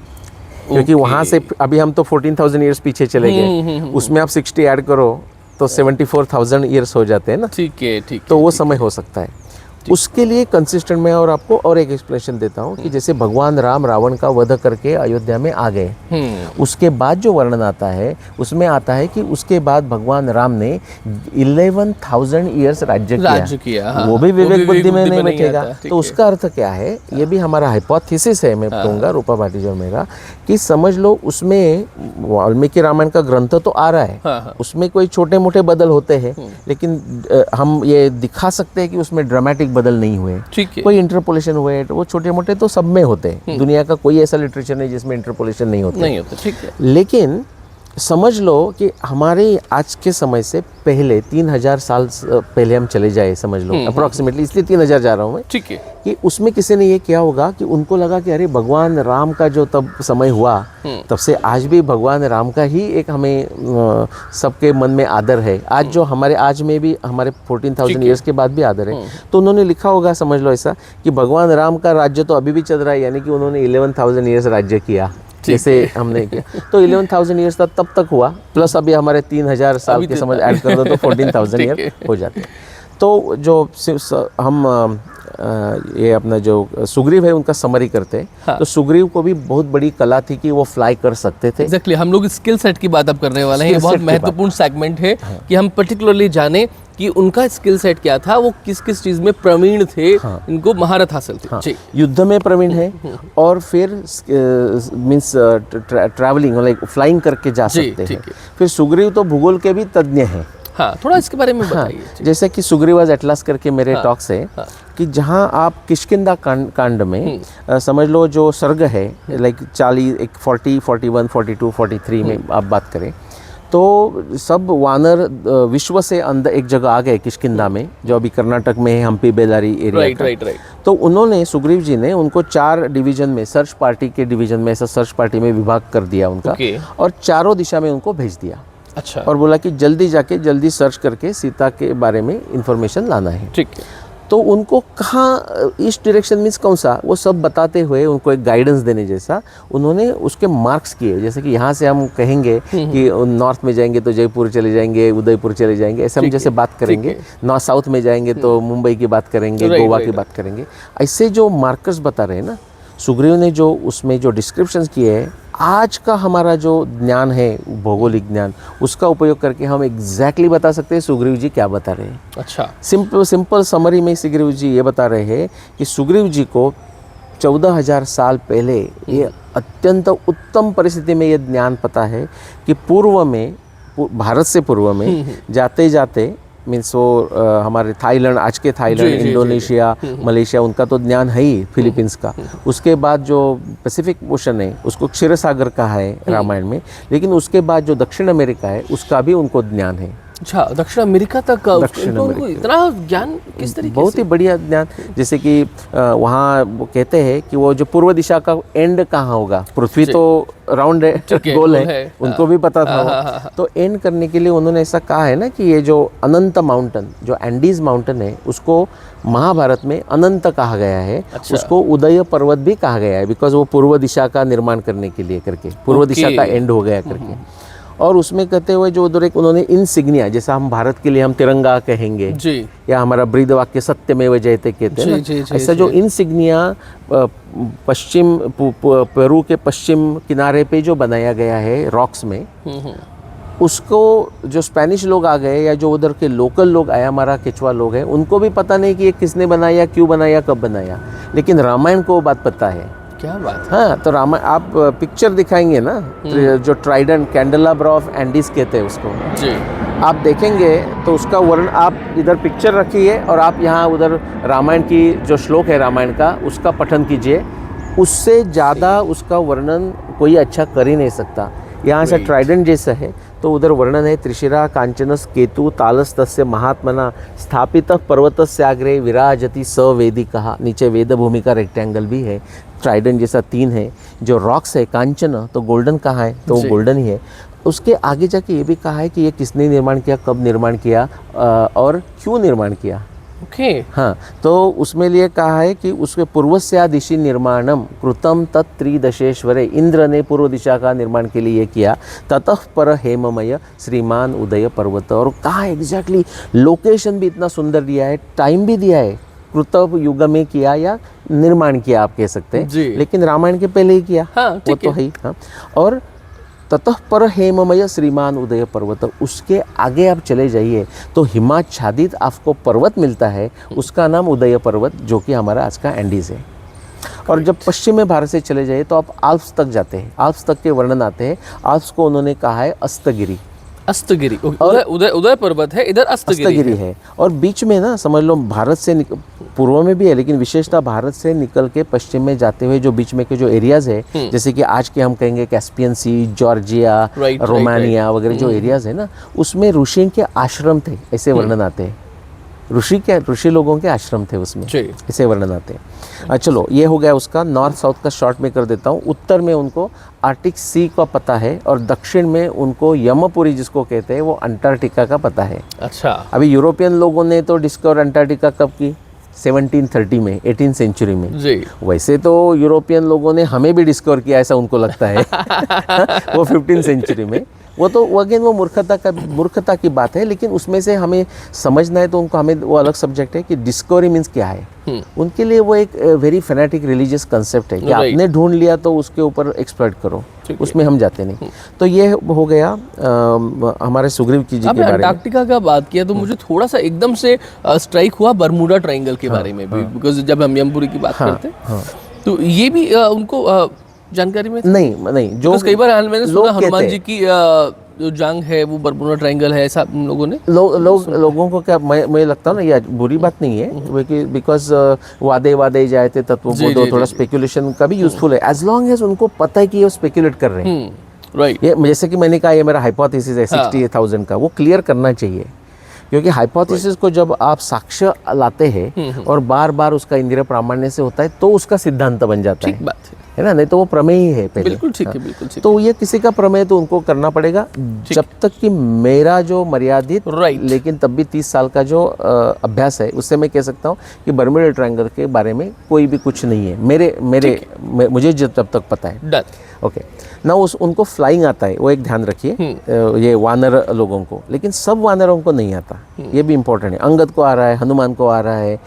क्योंकि वहाँ से अभी हम तो 14,000 ईयर्स पीछे चले गए, उसमें आप 60 ऐड करो तो 74,000 ईयर्स हो जाते हैं ना। ठीक है। तो वो समय हो सकता है। उसके लिए कंसिस्टेंट मैं और आपको और एक एक्सप्लेनेशन देता हूँ कि जैसे भगवान राम रावण का वध करके अयोध्या में आ गए, उसके बाद जो वर्णन आता है उसमें आता है कि उसके बाद भगवान राम ने 11,000 ईयर्स राज्य किया। हाँ, वो भी विवेक बुद्धि में नहीं बैठेगा। तो उसका अर्थ क्या है, ये भी हमारा हाइपोथेसिस है, मैं कहूँगा रूपा भाटी जो मेरा, कि समझ लो उसमें वाल्मीकि रामायण का ग्रंथ तो आ रहा है, उसमें कोई छोटे मोटे बदल होते हैं, लेकिन हम ये दिखा सकते हैं कि उसमें ड्रामेटिक बदल नहीं हुए, ठीक है। कोई इंटरपोलेशन हुए, वो छोटे मोटे तो सब में होते हैं। दुनिया का कोई ऐसा लिटरेचर नहीं जिसमें इंटरपोलेशन नहीं होते। नहीं होता, ठीक है। लेकिन समझ लो कि हमारे आज के समय से पहले 3000 साल पहले हम चले जाए, समझ लो अप्रोक्सीमेटली, इसलिए 3000 जा रहा हूँ मैं, ठीक है। कि उसमें किसी ने ये किया होगा कि उनको लगा कि अरे भगवान राम का जो तब समय हुआ, तब से आज भी भगवान राम का ही एक हमें सबके मन में आदर है। आज जो हमारे आज में भी हमारे 14,000 ईयर्स के बाद भी आदर है। तो उन्होंने लिखा होगा, समझ लो ऐसा, कि भगवान राम का राज्य तो अभी भी चल रहा है, यानी कि उन्होंने 11,000 ईयर्स राज्य किया, जैसे हमने किया। तो 11,000 ईयर्स तब तक हुआ, प्लस अभी हमारे 3,000 साल के समझ ऐड कर दो तो 14,000 ईयर हो जाते हैं। तो जो हम ये अपना जो सुग्रीव है उनका समरी करते हैं। हाँ। तो सुग्रीव को भी बहुत बड़ी कला थी कि वो फ्लाई कर सकते थे। एग्जैक्टली, हम लोग स्किल सेट की बात अब करने वाले हैं। ये बहुत महत्वपूर्ण सेगमेंट है कि हम पर्टिकुलरली जाने कि उनका स्किल सेट क्या था, वो किस किस चीज में प्रवीण थे। हाँ। इनको महारत हासिल थी। हाँ। युद्ध में प्रवीण है, और फिर मीन्स ट्रैवलिंग लाइक फ्लाइंग करके जा सकते हैं। फिर सुग्रीव तो भूगोल के भी तज्ञ हैं। हाँ, थोड़ा इसके बारे में बताइए। हाँ, जैसे कि सुग्रीवाज एटलस करके मेरे टॉक्स है, कि जहाँ आप किष्किंधा कांड में समझ लो जो सर्ग है, लाइक 40, 41, 42, 43 में आप बात करें, तो सब वानर विश्व से अंदर एक जगह आ गए किष्किंधा में, जो अभी कर्नाटक में है, हम्पी बेलारी एरिया का। राइट। तो उन्होंने, सुग्रीव जी ने उनको 4 डिवीजन में, सर्च पार्टी के डिवीजन में, ऐसा सर्च पार्टी में विभाग कर दिया उनका, और चारों दिशा में उनको भेज दिया। अच्छा। और बोला कि जल्दी जाके जल्दी सर्च करके सीता के बारे में इंफॉर्मेशन लाना है। ठीक है। तो उनको कहाँ, ईस्ट डायरेक्शन मीन्स कौन सा, वो सब बताते हुए उनको एक गाइडेंस देने जैसा उन्होंने उसके मार्क्स किए। जैसे कि यहाँ से हम कहेंगे कि नॉर्थ में जाएंगे तो जयपुर चले जाएंगे, उदयपुर चले जाएंगे, ऐसे हम जैसे बात करेंगे। नॉर्थ साउथ में जाएंगे तो मुंबई की बात करेंगे, गोवा की बात करेंगे। ऐसे जो मार्कर्स बता रहे हैं ना, सुग्रीव ने जो उसमें जो डिस्क्रिप्शन किए हैं, आज का हमारा जो ज्ञान है, भौगोलिक ज्ञान, उसका उपयोग करके हम एग्जैक्टली बता सकते हैं सुग्रीव जी क्या बता रहे हैं। अच्छा। सिंपल समरी में सुग्रीव जी ये बता रहे हैं कि सुग्रीव जी को 14,000 साल पहले ये अत्यंत उत्तम परिस्थिति में ये ज्ञान पता है कि पूर्व में, भारत से पूर्व में जाते जाते, मीन्स वो हमारे थाईलैंड, आज के थाईलैंड, इंडोनेशिया, मलेशिया, उनका तो ज्ञान है ही, फिलीपींस का। उसके बाद जो पैसिफिक ओशन है उसको क्षीर सागर कहा है रामायण में, लेकिन उसके बाद जो दक्षिण अमेरिका है उसका भी उनको ज्ञान है। अच्छा, दक्षिण अमेरिका तक उनको इतना ज्ञान किस तरीके से? बहुत ही बढ़िया ज्ञान। जैसे कि वहाँ वो कहते हैं कि वो जो पूर्व दिशा का एंड कहाँ होगा, पृथ्वी तो राउंड है, गोल है, उनको भी पता था। तो एंड करने के लिए उन्होंने ऐसा कहा है ना कि ये जो अनंत माउंटेन, जो एंडीज माउंटेन है, उसको महाभारत में अनंत कहा गया है। उसको उदय पर्वत भी कहा गया है, बिकॉज वो पूर्व दिशा का निर्माण करने के लिए करके, पूर्व दिशा का एंड हो गया करके। और उसमें कहते हुए जो उधर एक उन्होंने इंसिग्निया, जैसा हम भारत के लिए हम तिरंगा कहेंगे जी, या हमारा ब्रीद वाक्य सत्यमेव जयते कहते हैं ना, ऐसा जो इंसिग्निया पश्चिम पेरू के पश्चिम किनारे पे जो बनाया गया है रॉक्स में, उसको जो स्पेनिश लोग आ गए या जो उधर के लोकल लोग आया, हमारा केचुआ लोग हैं, उनको भी पता नहीं कि ये किसने बनाया, क्यों बनाया, कब बनाया, लेकिन रामायण को वो बात पता है। क्या बात है। हाँ, तो रामायण आप पिक्चर दिखाएंगे ना, जो ट्राइडेंट कैंडेलाब्रा ऑफ एंडीज कहते हैं उसको जी, आप देखेंगे तो उसका वर्णन, आप इधर पिक्चर रखिए और आप यहाँ उधर रामायण की जो श्लोक है रामायण का, उसका पठन कीजिए, उससे ज़्यादा उसका वर्णन कोई अच्छा कर ही नहीं सकता। यहाँ से ट्राइडेंट जैसा है, तो उधर वर्णन है, त्रिशिरा कांचनस केतु तालस्तस्य महात्मना स्थापित पर्वतस्याग्रे विराजति सवेदिका। नीचे वेद भूमि का रेक्टेंगल भी है, ट्राइडेंट जैसा 3 है। जो रॉक्स है कांचन, तो गोल्डन कहाँ है, तो वो गोल्डन ही है। उसके आगे जाके ये भी कहा है कि ये किसने निर्माण किया, कब निर्माण किया और क्यों निर्माण किया। ओके हाँ, तो उसमें लिए कहा है कि उसके पूर्वस्या दिशि निर्माणम कृतम तत्त्रिदशेश्वरे, इंद्र ने पूर्व दिशा का निर्माण के लिए किया। ततः पर हेममय श्रीमान उदय पर्वत, और कहा एग्जैक्टली लोकेशन भी इतना सुंदर दिया है, टाइम भी दिया है, कृतव युग में किया या निर्माण किया आप कह सकते हैं, लेकिन रामायण के पहले ही किया। हाँ, वो तो है। हाँ, और ततः पर हेममय श्रीमान उदय पर्वत, उसके आगे आप चले जाइए तो हिमाच्छादित आपको पर्वत मिलता है, उसका नाम उदय पर्वत, जो कि हमारा आज का एंडीज है। और जब पश्चिम में भारत से चले जाइए तो आप आल्प्स तक जाते हैं, आल्प्स तक के वर्णन आते हैं। आल्प्स को उन्होंने कहा है अस्तगिरी, अस्तगिरी, उदय उदय उदय पर्वत है, इधर अस्तगिरी अस्तगिरी है। और बीच में ना समझ लो भारत से पूर्व में भी है, लेकिन विशेषता भारत से निकल के पश्चिम में जाते हुए जो बीच में के जो एरियाज है, जैसे कि आज के हम कहेंगे कैस्पियन सी, जॉर्जिया, रोमानिया वगैरह जो एरियाज है ना, उसमें ऋषि के आश्रम थे, ऐसे वर्णन आते हैं। ऋषि लोगों के आश्रम थे उसमें, ऐसे वर्णन आते हैं। चलो ये हो गया उसका। नॉर्थ साउथ का शॉर्ट में कर देता हूँ। उत्तर में उनको आर्टिक सी का पता है, और दक्षिण में उनको यमपुरी जिसको कहते हैं वो अंटार्कटिका का पता है। अच्छा। अभी यूरोपियन लोगों ने तो डिस्कवर अंटार्कटिका कब की? 1730 में, 18th सेंचुरी में जी। वैसे तो यूरोपियन लोगों ने हमें भी डिस्कवर किया ऐसा उनको लगता है वो 15th सेंचुरी में। वो तो अगेन वो मूर्खता की बात है, लेकिन उसमें से हमें समझना है तो उनको हमें वो अलग सब्जेक्ट है कि डिस्कवरी मीन्स क्या है। उनके लिए वो एक वेरी फैनेटिक रिलीजियस कंसेप्ट है कि आपने ढूंढ लिया तो उसके ऊपर एक्सप्लोर करो, उसमें हम जाते नहीं। तो ये हो गया हमारे सुग्रीव जी के बारे में। अंटार्कटिका का बात किया तो मुझे थोड़ा सा एकदम से स्ट्राइक हुआ बर्मुडा ट्रायंगल के बारे में भी, बिकॉज जब हम यमपुरी की बात करते हैं तो ये भी उनको जानकारी में नहीं जो कई बार मैंने सुना हनुमान जी की जो जंग है वो बर्मुडा ट्रायंगल है, ऐसा लोगों ने लोगों को क्या मैं लगता है ना, ये बुरी बात नहीं है, बिकॉज वादे जाए थे तत्वबोधो, थोड़ा स्पेकुलेशन का भी यूजफुल है, एज लॉन्ग एज उनको पता है कि ये स्पेकुलेट कर रहे हैं। राइट। ये जैसे कि मैंने कहा ये मेरा हाइपोथेसिस है 68,000 का, वो क्लियर करना चाहिए, क्योंकि हाइपोथेसिस को जब आप साक्ष्य लाते हैं और बार बार उसका इंद्रिय प्रामाण्य से होता है तो उसका सिद्धांत बन जाता है। बात है ना, नहीं तो वो प्रमेय ही है पहले। बिल्कुल ठीक है, बिल्कुल ठीक। तो ये किसी का प्रमेय तो उनको करना पड़ेगा, जब तक कि मेरा जो मर्यादित लेकिन तब भी 30 साल का जो अभ्यास है उससे मैं कह सकता हूँ कि बर्मुडा ट्रायंगल के बारे में कोई भी कुछ नहीं है मुझे जब तक पता है। ओके ना, उनको फ्लाइंग आता है, वो एक ध्यान रखिए, ये वानर लोगों को, लेकिन सब वानरों को नहीं आता, ये भी इम्पोर्टेंट है। अंगद को आ रहा है, हनुमान को आ रहा है,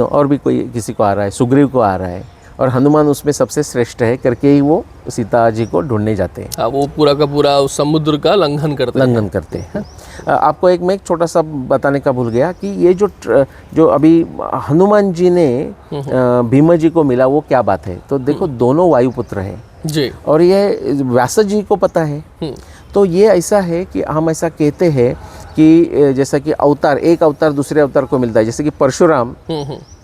और भी कोई किसी को आ रहा है, सुग्रीव को आ रहा है, और हनुमान उसमें सबसे श्रेष्ठ है करके ही वो सीता जी को ढूंढने जाते हैं। वो पूरा का पूरा उस समुद्र का लंघन करते हैं। आपको मैं एक छोटा सा बताने का भूल गया कि ये जो अभी हनुमान जी ने भीम जी को मिला वो क्या बात है। तो देखो दोनों वायुपुत्र हैं जी, और ये व्यास जी को पता है। तो ये ऐसा है कि हम ऐसा कहते हैं कि जैसा कि अवतार, एक अवतार दूसरे अवतार को मिलता है, जैसे कि परशुराम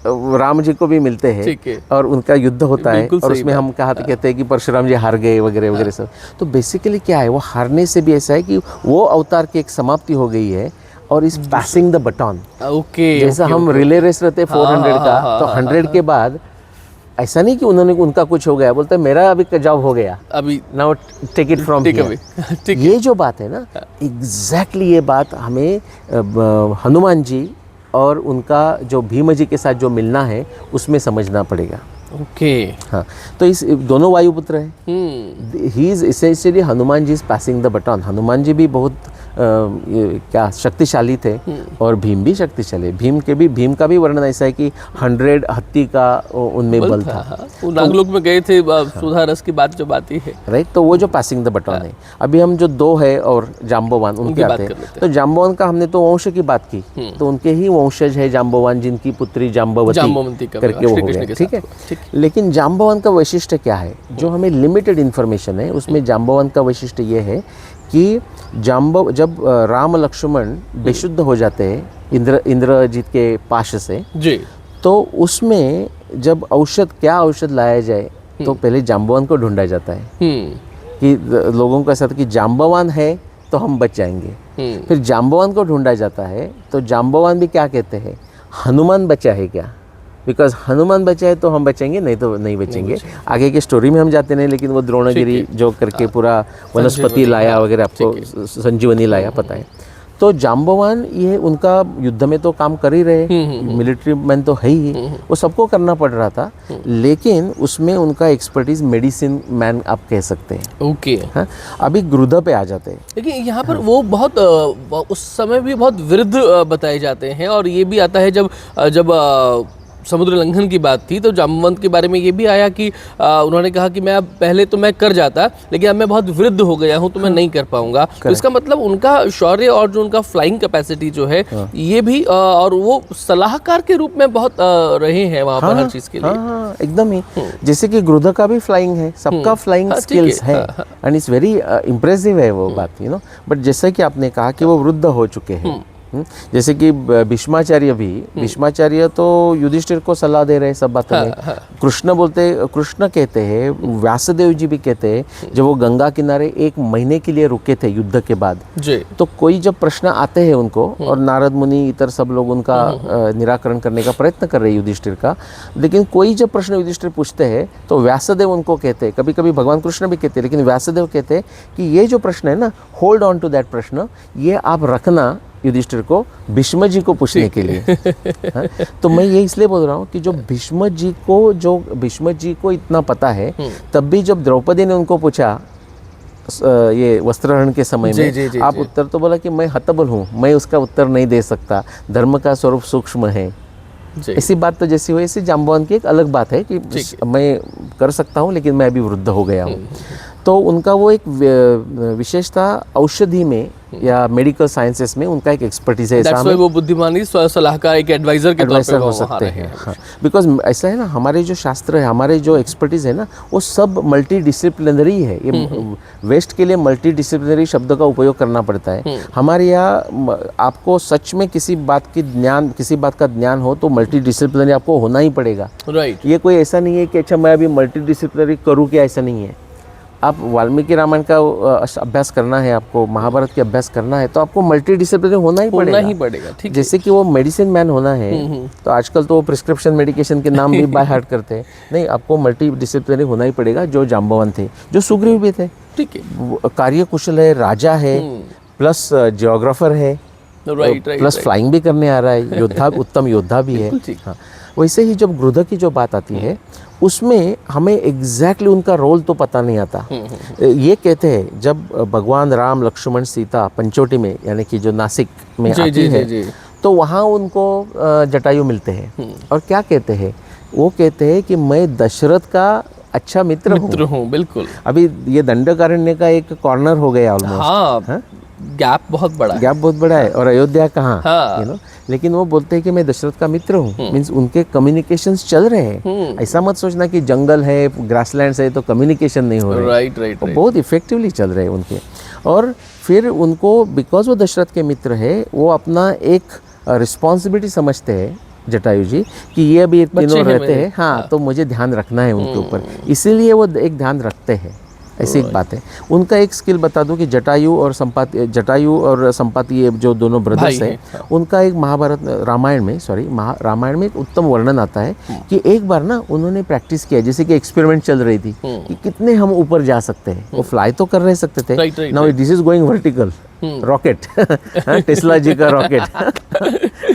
राम जी को भी मिलते हैं और उनका युद्ध होता है, और उसमें हम कहते हैं कि परशुराम जी हार गए वगैरह वगैरह सब। तो बेसिकली क्या है, वो हारने से भी ऐसा है कि वो अवतार की एक समाप्ति हो गई है और इज पासिंग द बटन। जैसा हम रिले रेस रहते 400 का, तो 100 के बाद ऐसा नहीं कि उनका कुछ हो गया, बोलते मेरा अभी जॉब हो गया, अभी now take it from here. ये जो बात है ना, एग्जैक्टली ये बात हमें हनुमान जी और उनका जो भीम जी के साथ जो मिलना है उसमें समझना पड़ेगा। हाँ, तो इस दोनों वायुपुत्र हैं। He is essentially, Hanuman ji is passing the button. Hanuman ji भी बहुत क्या शक्तिशाली थे और भीम भी शक्तिशाली। भीम का भी वर्णन ऐसा है कि 100 हत्ती का उनमें बल था। वो नागलोक में गए थे, सुधा रस की बात जब आती है, राइट। तो वो जो पासिंग द बटन है। अभी हम जो दो है और जाम्बवान उनके आते हैं। तो जाम्बवान का हमने तो वंश की बात की, तो उनके ही वंशज है जाम्बवान, जिनकी पुत्री जाम्बवती करके वो हो गया। ठीक है, लेकिन जाम्बवान का वैशिष्ट्य क्या है, जो हमें लिमिटेड इन्फॉर्मेशन है उसमें जाम्बवान का वैशिष्ट्य ये है कि जब राम लक्ष्मण बेशुद्ध हो जाते हैं इंद्रजीत के पाश से जी, तो उसमें जब क्या औषध लाया जाए तो पहले जाम्बवान को ढूंढा जाता है कि लोगों का साथ कि जाम्बवान है तो हम बच जाएंगे। फिर जाम्बवान को ढूंढा जाता है तो जाम्बवान भी क्या कहते हैं, हनुमान बचा है क्या, बिकॉज हनुमान बचा है तो हम बचेंगे, नहीं तो नहीं बचेंगे। आगे की स्टोरी में हम जाते नहीं, लेकिन वो द्रोणागिरी जो करके पूरा वनस्पति लाया वगैरह, आपको संजीवनी लाया पता है। तो जाम्बवान ये उनका युद्ध में तो काम कर ही रहे, मिलिट्री मैन तो है ही, वो सबको करना पड़ रहा था, लेकिन उसमें उनका एक्सपर्टीज मेडिसिन मैन आप कह सकते हैं। ओके हाँ, अभी गृध पे आ जाते हैं। लेकिन यहाँ पर वो बहुत उस समय भी बहुत वृद्ध बताए जाते हैं, और ये भी आता है जब समुद्र लंघन की बात थी, तो जाम्बवंत के बारे में ये भी आया कि उन्होंने कहा कि मैं अब पहले तो मैं कर जाता, लेकिन अब मैं बहुत वृद्ध हो गया हूँ तो मैं नहीं कर पाऊंगा। तो इसका मतलब उनका शौर्य और जो उनका फ्लाइंग कैपेसिटी जो है ये भी और वो सलाहकार के रूप में बहुत रहे हैं वहाँ पर हर चीज के लिए। हाँ, एकदम ही। जैसे कि ग्रुध का भी फ्लाइंग है, सबका फ्लाइंग स्किल्स है एंड इट्स वेरी इम्प्रेसिव है वो बात, यू नो। बट जैसा कि आपने कहा कि वो वृद्ध हो चुके हैं, जैसे कि भीष्माचार्य तो युधिष्ठिर को सलाह दे रहे हैं सब बातों में। कृष्ण कहते हैं, व्यासदेव जी भी कहते हैं, जब वो गंगा किनारे 1 महीने के लिए रुके थे युद्ध के बाद, तो कोई जब प्रश्न आते हैं उनको, और नारद मुनि इतर सब लोग उनका निराकरण करने का प्रयत्न कर रहे हैं युधिष्ठिर का, लेकिन कोई जब प्रश्न युधिष्ठिर पूछते हैं तो व्यासदेव उनको कहते हैं, कभी कभी भगवान कृष्ण भी कहते हैं, लेकिन व्यासदेव कहते हैं कि ये जो प्रश्न है ना, होल्ड ऑन टू दैट प्रश्न, ये आप रखना युधिष्ठिर को भीष्म जी को पूछने के लिए। हाँ? तो मैं ये इसलिए बोल रहा हूँ कि जो भीष्म जी को इतना पता है, तब भी जब द्रौपदी ने उनको पूछा ये वस्त्रहरण के समय में, आप उत्तर तो बोला कि मैं हतबल हूँ, मैं उसका उत्तर नहीं दे सकता, धर्म का स्वरूप सूक्ष्म है। ऐसी बात तो जैसी हुई, ऐसी जाम्बवंत की एक अलग बात है कि मैं कर सकता हूँ लेकिन मैं अभी वृद्ध हो गया हूँ। तो उनका वो एक विशेषता औषधि में या मेडिकल साइंसेस में उनका एक एक्सपर्टीज है। ऐसा वो बुद्धिमानी सलाहकार, एक एडवाइजर के तौर पे हो सकते हैं। हाँ, बिकॉज ऐसा है ना, हमारे जो शास्त्र है, हमारे जो एक्सपर्टीज है ना, वो सब मल्टी डिसिप्लिनरी है। ये वेस्ट के लिए मल्टी डिसिप्लिनरी शब्द का उपयोग करना पड़ता है। हमारे यहाँ आपको सच में किसी बात का ज्ञान हो तो मल्टी डिसिप्लिनरी आपको होना ही पड़ेगा। राइट। ये कोई ऐसा नहीं है कि अच्छा मैं अभी मल्टी डिसिप्लिनरी करूँ क्या, ऐसा नहीं है। आप वाल्मीकि रामायण का अभ्यास करना है, आपको महाभारत के अभ्यास करना है, तो आपको मल्टी डिसिप्लिनरी होना ही पड़ेगा। ठीक, जैसे कि वो मेडिसिन मैन होना है, तो आजकल तो वो प्रिस्क्रिप्शन मेडिकेशन के नाम भी बाय हार्ट करते हैं। नहीं, आपको मल्टी डिसिप्लिनरी होना ही पड़ेगा। जो जाम्बवंत थे, जो सुग्रीव भी थे, ठीक है, कार्यकुशल है, राजा है, प्लस जियोग्राफर है, प्लस फ्लाइंग भी करने आ रहा है, उत्तम योद्धा भी है। हाँ, वैसे ही जब ग्रुध की जो बात आती है, उसमें हमें एग्जैक्टली उनका रोल तो पता नहीं आता। ये कहते हैं जब भगवान राम, लक्ष्मण, सीता पंचवटी में, यानी कि जो नासिक में आती है, तो वहाँ उनको जटायु मिलते हैं और क्या कहते हैं, वो कहते हैं कि मैं दशरथ का अच्छा मित्र हूँ। बिल्कुल। अभी ये दंडकारण्य का एक कॉर्नर हो गया ऑलमोस्ट। हाँ? गैप बहुत बड़ा है। और अयोध्या कहाँ, यू नो। लेकिन वो बोलते हैं कि मैं दशरथ का मित्र हूँ, मीन्स उनके कम्युनिकेशंस चल रहे हैं। ऐसा मत सोचना कि जंगल है, ग्रासलैंड्स है तो कम्युनिकेशन नहीं हो रहा है। राइट। बहुत इफेक्टिवली चल रहे हैं उनके। और फिर उनको, बिकॉज वो दशरथ के मित्र है, वो अपना एक रिस्पॉन्सिबिलिटी समझते हैं जटायु जी कि ये अभी तीनों रहते हैं, हाँ, तो मुझे ध्यान रखना है उनके ऊपर, इसीलिए वो एक ध्यान रखते हैं। ऐसी एक बात है। उनका एक स्किल बता दूं कि जटायु और संपाति ये जो दोनों ब्रदर्स हैं, उनका एक रामायण में एक उत्तम वर्णन आता है कि एक बार ना उन्होंने प्रैक्टिस किया, जैसे कि एक्सपेरिमेंट चल रही थी कि कितने हम ऊपर जा सकते हैं। वो फ्लाई तो कर रह सकते थे, now this is going vertical rocket, Tesla ji का रॉकेट,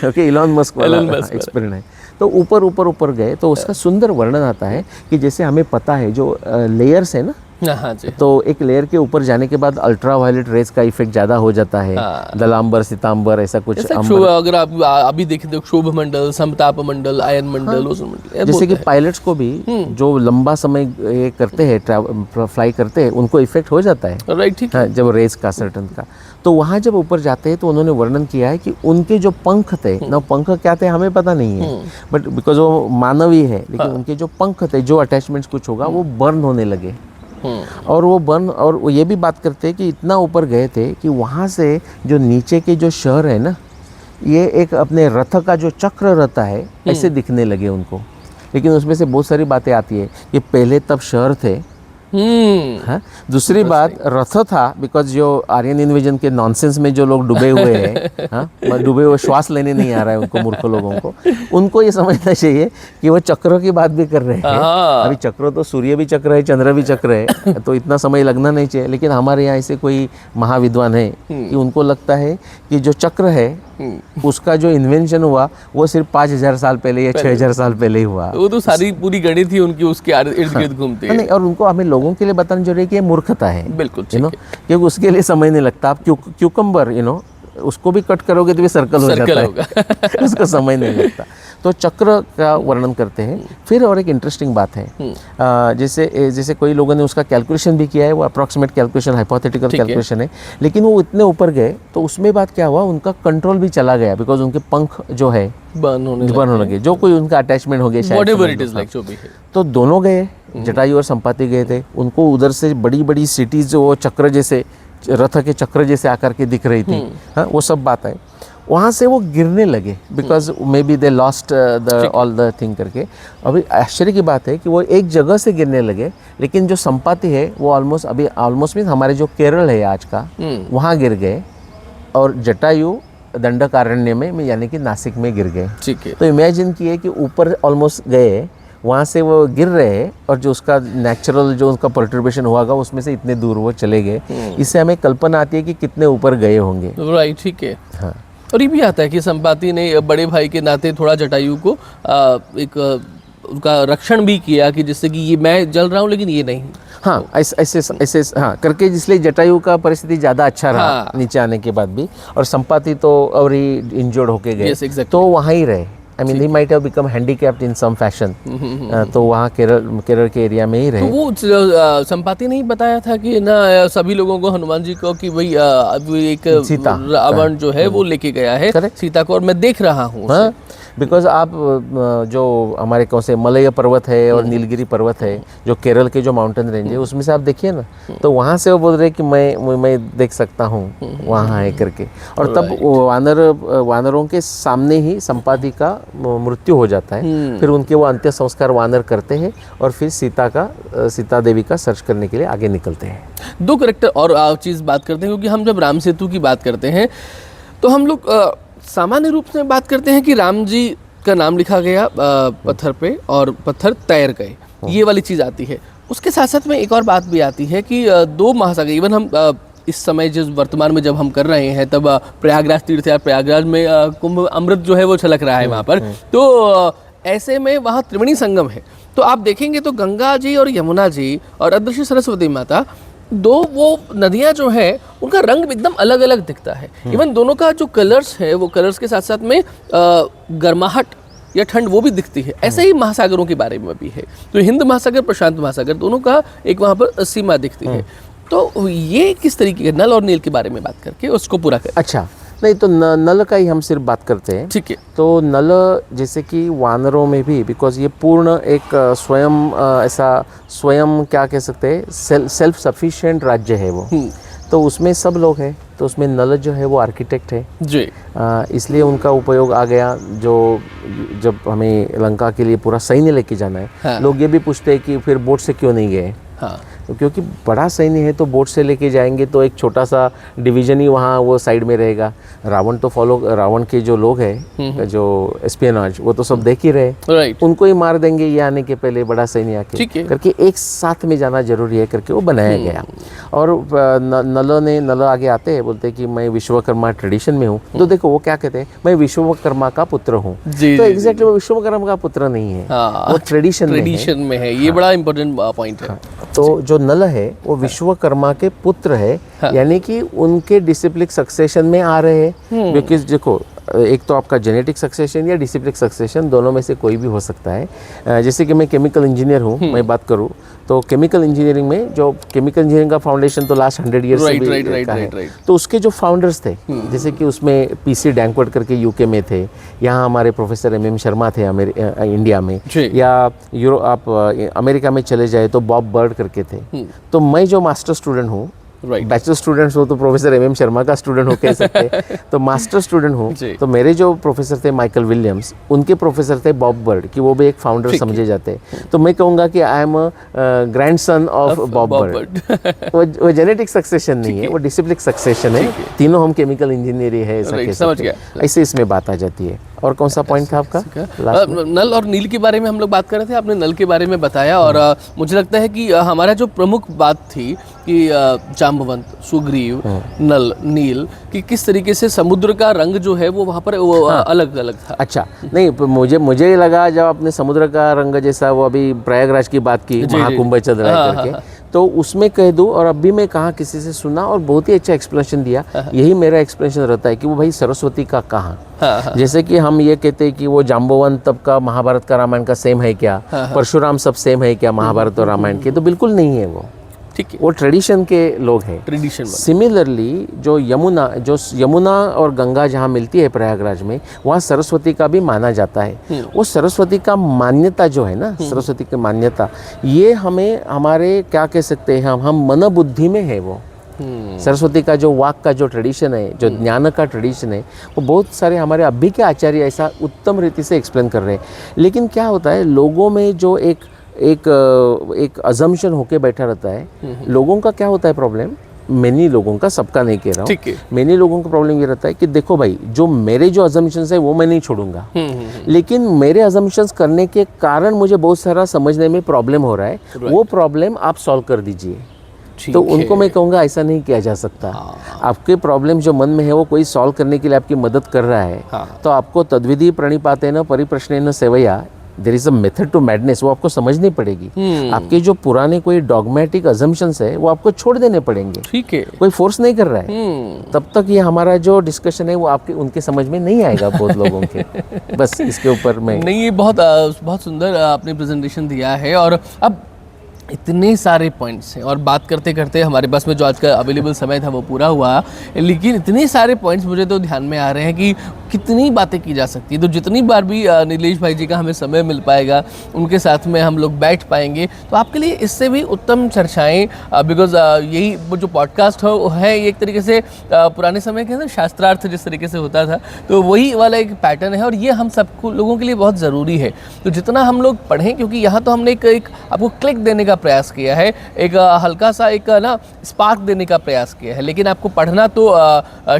ओके, इलॉन मस्क वाला एक्सपेरिमेंट है। तो ऊपर गए तो उसका सुंदर वर्णन आता है कि जैसे हमें पता है जो लेयर्स है ना, तो एक लेयर के ऊपर जाने के बाद अल्ट्रा वायलेट रेज का इफेक्ट ज्यादा हो जाता है। दलांबर, सितांबर, ऐसा कुछ। अगर आप अभी देखें तो क्षोभ मंडल, समताप मंडल, आयन मंडल, जैसे कि पायलट्स को भी जो लंबा समय ये करते हैं, फ्लाई करते हैं, उनको इफेक्ट हो जाता है। राइट, ठीक है, जब रेज का सर्टन का। तो वहाँ जब ऊपर जाते हैं तो उन्होंने वर्णन किया है कि उनके जो पंख थे ना, पंख क्या थे हमें पता नहीं है, बट बिकॉज वो मानवी है, लेकिन उनके जो पंख थे, जो अटैचमेंट्स कुछ होगा, वो बर्न होने लगे। और वो ये भी बात करते हैं कि इतना ऊपर गए थे कि वहाँ से जो नीचे के जो शहर है ना, ये एक अपने रथ का जो चक्र रहता है, ऐसे दिखने लगे उनको। लेकिन उसमें से बहुत सारी बातें आती है कि पहले तब शहर थे। हाँ? दूसरी बात, रथ था, बिकॉज जो आर्यन इन्वेजन के नॉनसेंस में जो लोग डूबे हुए हैं, हाँ, डूबे हुए, श्वास लेने नहीं आ रहा है उनको, मूर्ख लोगों को, उनको ये समझना चाहिए कि वो चक्रों की बात भी कर रहे हैं। अभी चक्र तो सूर्य भी चक्र है, चंद्र भी चक्र है, तो इतना समय लगना नहीं चाहिए। लेकिन हमारे यहाँ ऐसे कोई महाविद्वान है कि उनको लगता है कि जो चक्र है उसका जो इन्वेंशन हुआ वो सिर्फ 5000 साल पहले या 6000 साल पहले ही हुआ। वो तो सारी पूरी गणित ही उनकी उसके इर्द गिर्द घूमती है। नहीं, और उनको, हमें लोगों के लिए बताना जरूरी है कि ये मूर्खता है। बिल्कुल, क्योंकि उसके लिए समय नहीं लगता। आप क्यूकम्बर, उसको भी कट करोगे तो भी सर्कल हो सर्कल जाता है उसका समय नहीं लगता। तो चक्र का वर्णन करते हैं। फिर और एक इंटरेस्टिंग बात है, जैसे कोई लोगों ने उसका कैलकुलेशन भी किया है, वो अप्रॉक्सीमेट कैलकुलेशन, हाइपोथेटिकल कैलकुलेशन है, लेकिन वो इतने ऊपर गए तो उसमें बात क्या हुआ, उनका कंट्रोल भी चला गया, बिकॉज उनके पंख जो है बर्न होने लगे, जो कोई उनका अटैचमेंट हो गया शायद, व्हाटएवर इट इज लाइक, जो भी है। तो दोनों गए, जटायु और संपाति गए थे। उनको उधर से बड़ी बड़ी सिटीज जो वो चक्र जैसे, रथ के चक्र जैसे आकार की दिख रही थी, हाँ, वो सब बात है। वहाँ से वो गिरने लगे, because may be they lost all the thing करके। अभी आश्चर्य की बात है कि वो एक जगह से गिरने लगे, लेकिन जो संपाति है वो ऑलमोस्ट मीन्स हमारे जो केरल है आज का, वहाँ गिर गए, और जटायु दंडकारण्य में यानी कि नासिक में गिर गए। ठीक है। तो इमेजिन किए कि ऊपर ऑलमोस्ट गए, वहाँ से वो गिर रहे हैं, और जो उसका नेचुरल जो उनका पर्टर्बेशन हुआ था उसमें से इतने दूर वो चले गए। इससे हमें कल्पना आती है कि कितने ऊपर गए होंगे। राइट, ठीक है। हाँ, और ये भी आता है कि संपाति ने बड़े भाई के नाते थोड़ा जटायु को एक उनका रक्षण भी किया, कि जिससे कि ये मैं जल रहा हूँ लेकिन ये नहीं। हाँ, ऐसे हाँ करके, जिसलिए जटायु का परिस्थिति ज़्यादा अच्छा रहा, हाँ। नीचे आने के बाद भी, और संपाति तो और ही इंजर्ड होके गए। Yes, exactly. तो वहाँ ही रहे। I mean he might have become handicapped in some fashion, तो वहाँ केरल के एरिया में ही तो रहे। वो संपाति ने ही बताया था कि ना सभी लोगों को, हनुमान जी को, कि भाई अभी एक सीता। रावण जो है वो लेके गया है Correct. सीता को, और मैं देख रहा हूँ। हाँ, बिकॉज आप जो हमारे कौन से मलय पर्वत है और नीलगिरी पर्वत है, जो केरल के जो माउंटेन रेंज है, उसमें से आप देखिए ना, तो वहाँ से वो बोल रहे कि मैं देख सकता हूँ वहाँ है करके। और तब वानरों के सामने ही संपाति का मृत्यु हो जाता है। फिर उनके वो अंत्य संस्कार वानर करते हैं, और फिर सीता देवी का सर्च करने के लिए आगे निकलते हैं। दो करेक्टर और चीज़ बात करते हैं, क्योंकि हम जब राम सेतु की बात करते हैं तो हम लोग सामान्य रूप से बात करते हैं कि राम जी का नाम लिखा गया पत्थर पे और पत्थर तैर गए, ये वाली चीज़ आती है। उसके साथ साथ में एक और बात भी आती है कि दो महासागर, इवन हम इस समय जिस वर्तमान में जब हम कर रहे हैं, तब प्रयागराज तीर्थ या प्रयागराज में कुंभ अमृत जो है वो छलक रहा है वहाँ पर। तो ऐसे में वहाँ त्रिवेणी संगम है, तो आप देखेंगे तो गंगा जी और यमुना जी और अदृश्य सरस्वती माता, दो वो नदियाँ जो है उनका रंग एकदम अलग अलग दिखता है। इवन दोनों का जो कलर्स है, वो कलर्स के साथ साथ में गर्माहट या ठंड वो भी दिखती है। ऐसे ही महासागरों के बारे में भी है, तो हिंद महासागर, प्रशांत महासागर, दोनों का एक वहाँ पर सीमा दिखती है। तो ये किस तरीके के, नल और नील के बारे में बात करके उसको पूरा करें। अच्छा, नहीं तो नल का ही हम सिर्फ बात करते हैं। ठीक है। तो नल जैसे कि वानरों में भी, बिकॉज ये पूर्ण एक स्वयं क्या कह सकते हैं, सेल्फ सफिशिएंट राज्य है वो, तो उसमें सब लोग हैं। तो उसमें नल जो है वो आर्किटेक्ट है जी, इसलिए उनका उपयोग आ गया। जब हमें लंका के लिए पूरा सैन्य लेके जाना है, हाँ। लोग ये भी पूछते हैं कि फिर बोट से क्यों नहीं गए। हाँ, तो क्योंकि बड़ा सैन्य है तो बोट से लेके जाएंगे तो एक छोटा सा डिवीजन ही वहाँ वो साइड में रहेगा। रावण के जो लोग हैं, जो एस्पियनाज, वो तो सब देख ही रहे, राइट, उनको ही मार देंगे ये आने के पहले, बड़ा सैन्य आके करके एक साथ में जाना जरूरी है करके वो बनाया गया। और नल आगे आते हैं, बोलते हैं कि मैं विश्वकर्मा ट्रेडिशन में हूँ। तो देखो वो क्या कहते हैं, मैं विश्वकर्मा का पुत्र हूँ। तो एग्जैक्टली वो विश्वकर्मा का पुत्र नहीं है, वो ट्रेडिशन में है। ये बड़ा इंपॉर्टेंट पॉइंट है। तो जो नल है वो विश्वकर्मा के पुत्र है, यानी कि उनके डिसिप्लिक सक्सेशन में आ रहे हैं। क्योंकि देखो, एक तो आपका जेनेटिक सक्सेशन या डिसिप्लिक सक्सेशन, दोनों में से कोई भी हो सकता है। जैसे कि मैं केमिकल इंजीनियर हूँ, मैं बात करूँ तो केमिकल इंजीनियरिंग में, जो केमिकल इंजीनियरिंग का फाउंडेशन तो लास्ट 100 ईयर्स से भी का है। तो उसके जो फाउंडर्स थे, जैसे कि उसमें पीसी डैंकवर्ड करके यूके में थे, यहाँ हमारे प्रोफेसर एम शर्मा थे इंडिया में, या आप अमेरिका में चले जाए तो बॉब बर्ड करके थे। तो मैं जो मास्टर स्टूडेंट हूँ, बैचलर स्टूडेंट्स हो तो प्रोफेसर एम शर्मा का स्टूडेंट हो कह सकते हैं। तो मास्टर स्टूडेंट हूँ, तो मेरे जो प्रोफेसर थे माइकल विलियम्स, उनके प्रोफेसर थे बॉब बर्ड, कि वो भी एक फाउंडर समझे जाते। तो मैं कहूँगा कि I am grandson of Bob bird. वो जेनेटिक सक्सेशन नहीं है, वो डिसिप्लिक सक्सेशन है। तीनों हम केमिकल इंजीनियर है, ऐसे इसमें बात आ जाती है। और कौन सा पॉइंट था आपका? नल और नील के बारे में हम लोग बात कर रहे थे, आपने नल के बारे में बताया। और मुझे लगता है कि हमारा जो प्रमुख बात थी कि जाम्बवंत, सुग्रीव, नल, नील, कि किस तरीके से समुद्र का रंग जो है वो वहाँ पर वो अलग अलग था। अच्छा, नहीं मुझे ये लगा, जब आपने समुद्र का रंग जैसा वो अभी प्रयागराज की बात की, महाकुंभ चल रहा है करके, तो उसमें कह दूँ, और अभी मैं कहाँ किसी से सुना और बहुत ही अच्छा एक्सप्लेनेशन दिया। यही मेरा एक्सप्लेनेशन रहता है कि वो भाई सरस्वती का कहाँ। जैसे कि हम ये कहते हैं कि वो जाम्बवान तब का महाभारत का रामायण का सेम है क्या, परशुराम सब सेम है क्या महाभारत और रामायण के, तो बिल्कुल नहीं है वो। ठीक है, वो ट्रेडिशन के लोग हैं। ट्रेडिशन सिमिलरली जो यमुना और गंगा जहाँ मिलती है प्रयागराज में, वहाँ सरस्वती का भी माना जाता है। वो सरस्वती का मान्यता जो है ना, सरस्वती की मान्यता, ये हमें हमारे क्या कह सकते हैं, हम मन बुद्धि में है वो। सरस्वती का जो वाक का जो ट्रेडिशन है, जो ज्ञान का ट्रेडिशन है, वो बहुत सारे हमारे अभी के आचार्य ऐसा उत्तम रीति से एक्सप्लेन कर रहे हैं। लेकिन क्या होता है, लोगों में जो एक अजम्पशन होके बैठा रहता है। लोगों का क्या होता है प्रॉब्लम, मैनी लोगों का, सबका नहीं कह रहा हूँ, मैनी लोगों का प्रॉब्लम ये रहता है कि देखो भाई, जो मेरे जो अजम्पशंस है वो मैं नहीं छोड़ूंगा, लेकिन मेरे अजम्पशंस करने के कारण मुझे बहुत सारा समझने में प्रॉब्लम हो रहा है, वो प्रॉब्लम आप सॉल्व कर दीजिए। तो उनको मैं कहूँगा ऐसा नहीं किया जा सकता। आपके प्रॉब्लम जो मन में है वो कोई सॉल्व करने के लिए आपकी मदद कर रहा है, तो आपको तद्विधि प्रणिपातेन परिप्रश्नेन सेवया, there is a method to madness, वो आपको समझनी पड़ेगी। आपके जो पुराने कोई डॉगमेटिक अजम्पशंस है वो आपको छोड़ देने पड़ेंगे। ठीक है, कोई फोर्स नहीं कर रहा है। तब तक ये हमारा जो डिस्कशन है वो आपके उनके समझ में नहीं आएगा बहुत लोगों के। बस इसके ऊपर मैं नहीं, ये बहुत सुंदर आपने प्रेजेंटेशन दिया है। और अब इतने सारे पॉइंट्स हैं और बात करते करते हमारे पास में जो आज का अवेलेबल समय था वो पूरा हुआ, लेकिन इतने सारे पॉइंट्स मुझे तो ध्यान में आ रहे हैं कि कितनी बातें की जा सकती है। तो जितनी बार भी नीलेश भाई जी का हमें समय मिल पाएगा, उनके साथ में हम लोग बैठ पाएंगे, तो आपके लिए इससे भी उत्तम चर्चाएँ, बिकॉज यही वो जो पॉडकास्ट है ये एक तरीके से पुराने समय के अंदर शास्त्रार्थ जिस तरीके से होता था, तो वही वाला एक पैटर्न है और ये हम सबको लोगों के लिए बहुत ज़रूरी है। तो जितना हम लोग पढ़ें, क्योंकि यहाँ तो हमने एक आपको क्लिक देने का प्रयास किया है, एक हल्का सा एक ना स्पार्क देने का प्रयास किया है, लेकिन आपको पढ़ना तो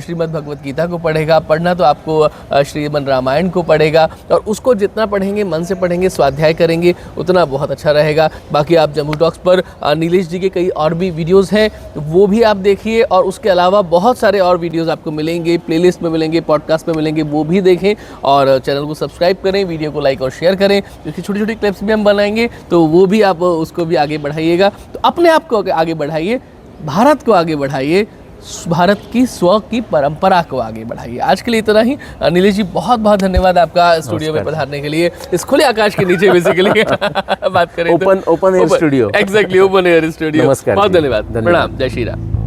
श्रीमद् भगवत गीता को पढ़ेगा, पढ़ना तो आपको श्रीमद् रामायण को पढ़ेगा, और उसको जितना पढ़ेंगे, मन से पढ़ेंगे, स्वाध्याय करेंगे, उतना बहुत अच्छा रहेगा। बाकी आप जम्मू टॉक्स पर नीलेश जी के कई और भी वीडियोस हैं, वो भी आप देखिए, और उसके अलावा बहुत सारे और वीडियोस आपको मिलेंगे, प्लेलिस्ट में मिलेंगे, पॉडकास्ट में मिलेंगे, वो भी देखें और चैनल को सब्सक्राइब करें, वीडियो को लाइक और शेयर करें, क्योंकि छोटी छोटी क्लिप्स भी हम बनाएंगे, तो वो भी आप उसको भी आगे बढ़ाइएगा। तो अपने आप को आगे बढ़ाइए, भारत को आगे बढ़ाइए, भारत की स्व की परंपरा को आगे बढ़ाइए। आज के लिए इतना ही। नीलेश जी, बहुत बहुत धन्यवाद आपका स्टूडियो में पधारने के लिए, इस खुले आकाश के नीचे बेसिकली बात करें, open air studio, exactly open air studio. नमस्कार, बहुत धन्यवाद, प्रणाम, जय श्री राम।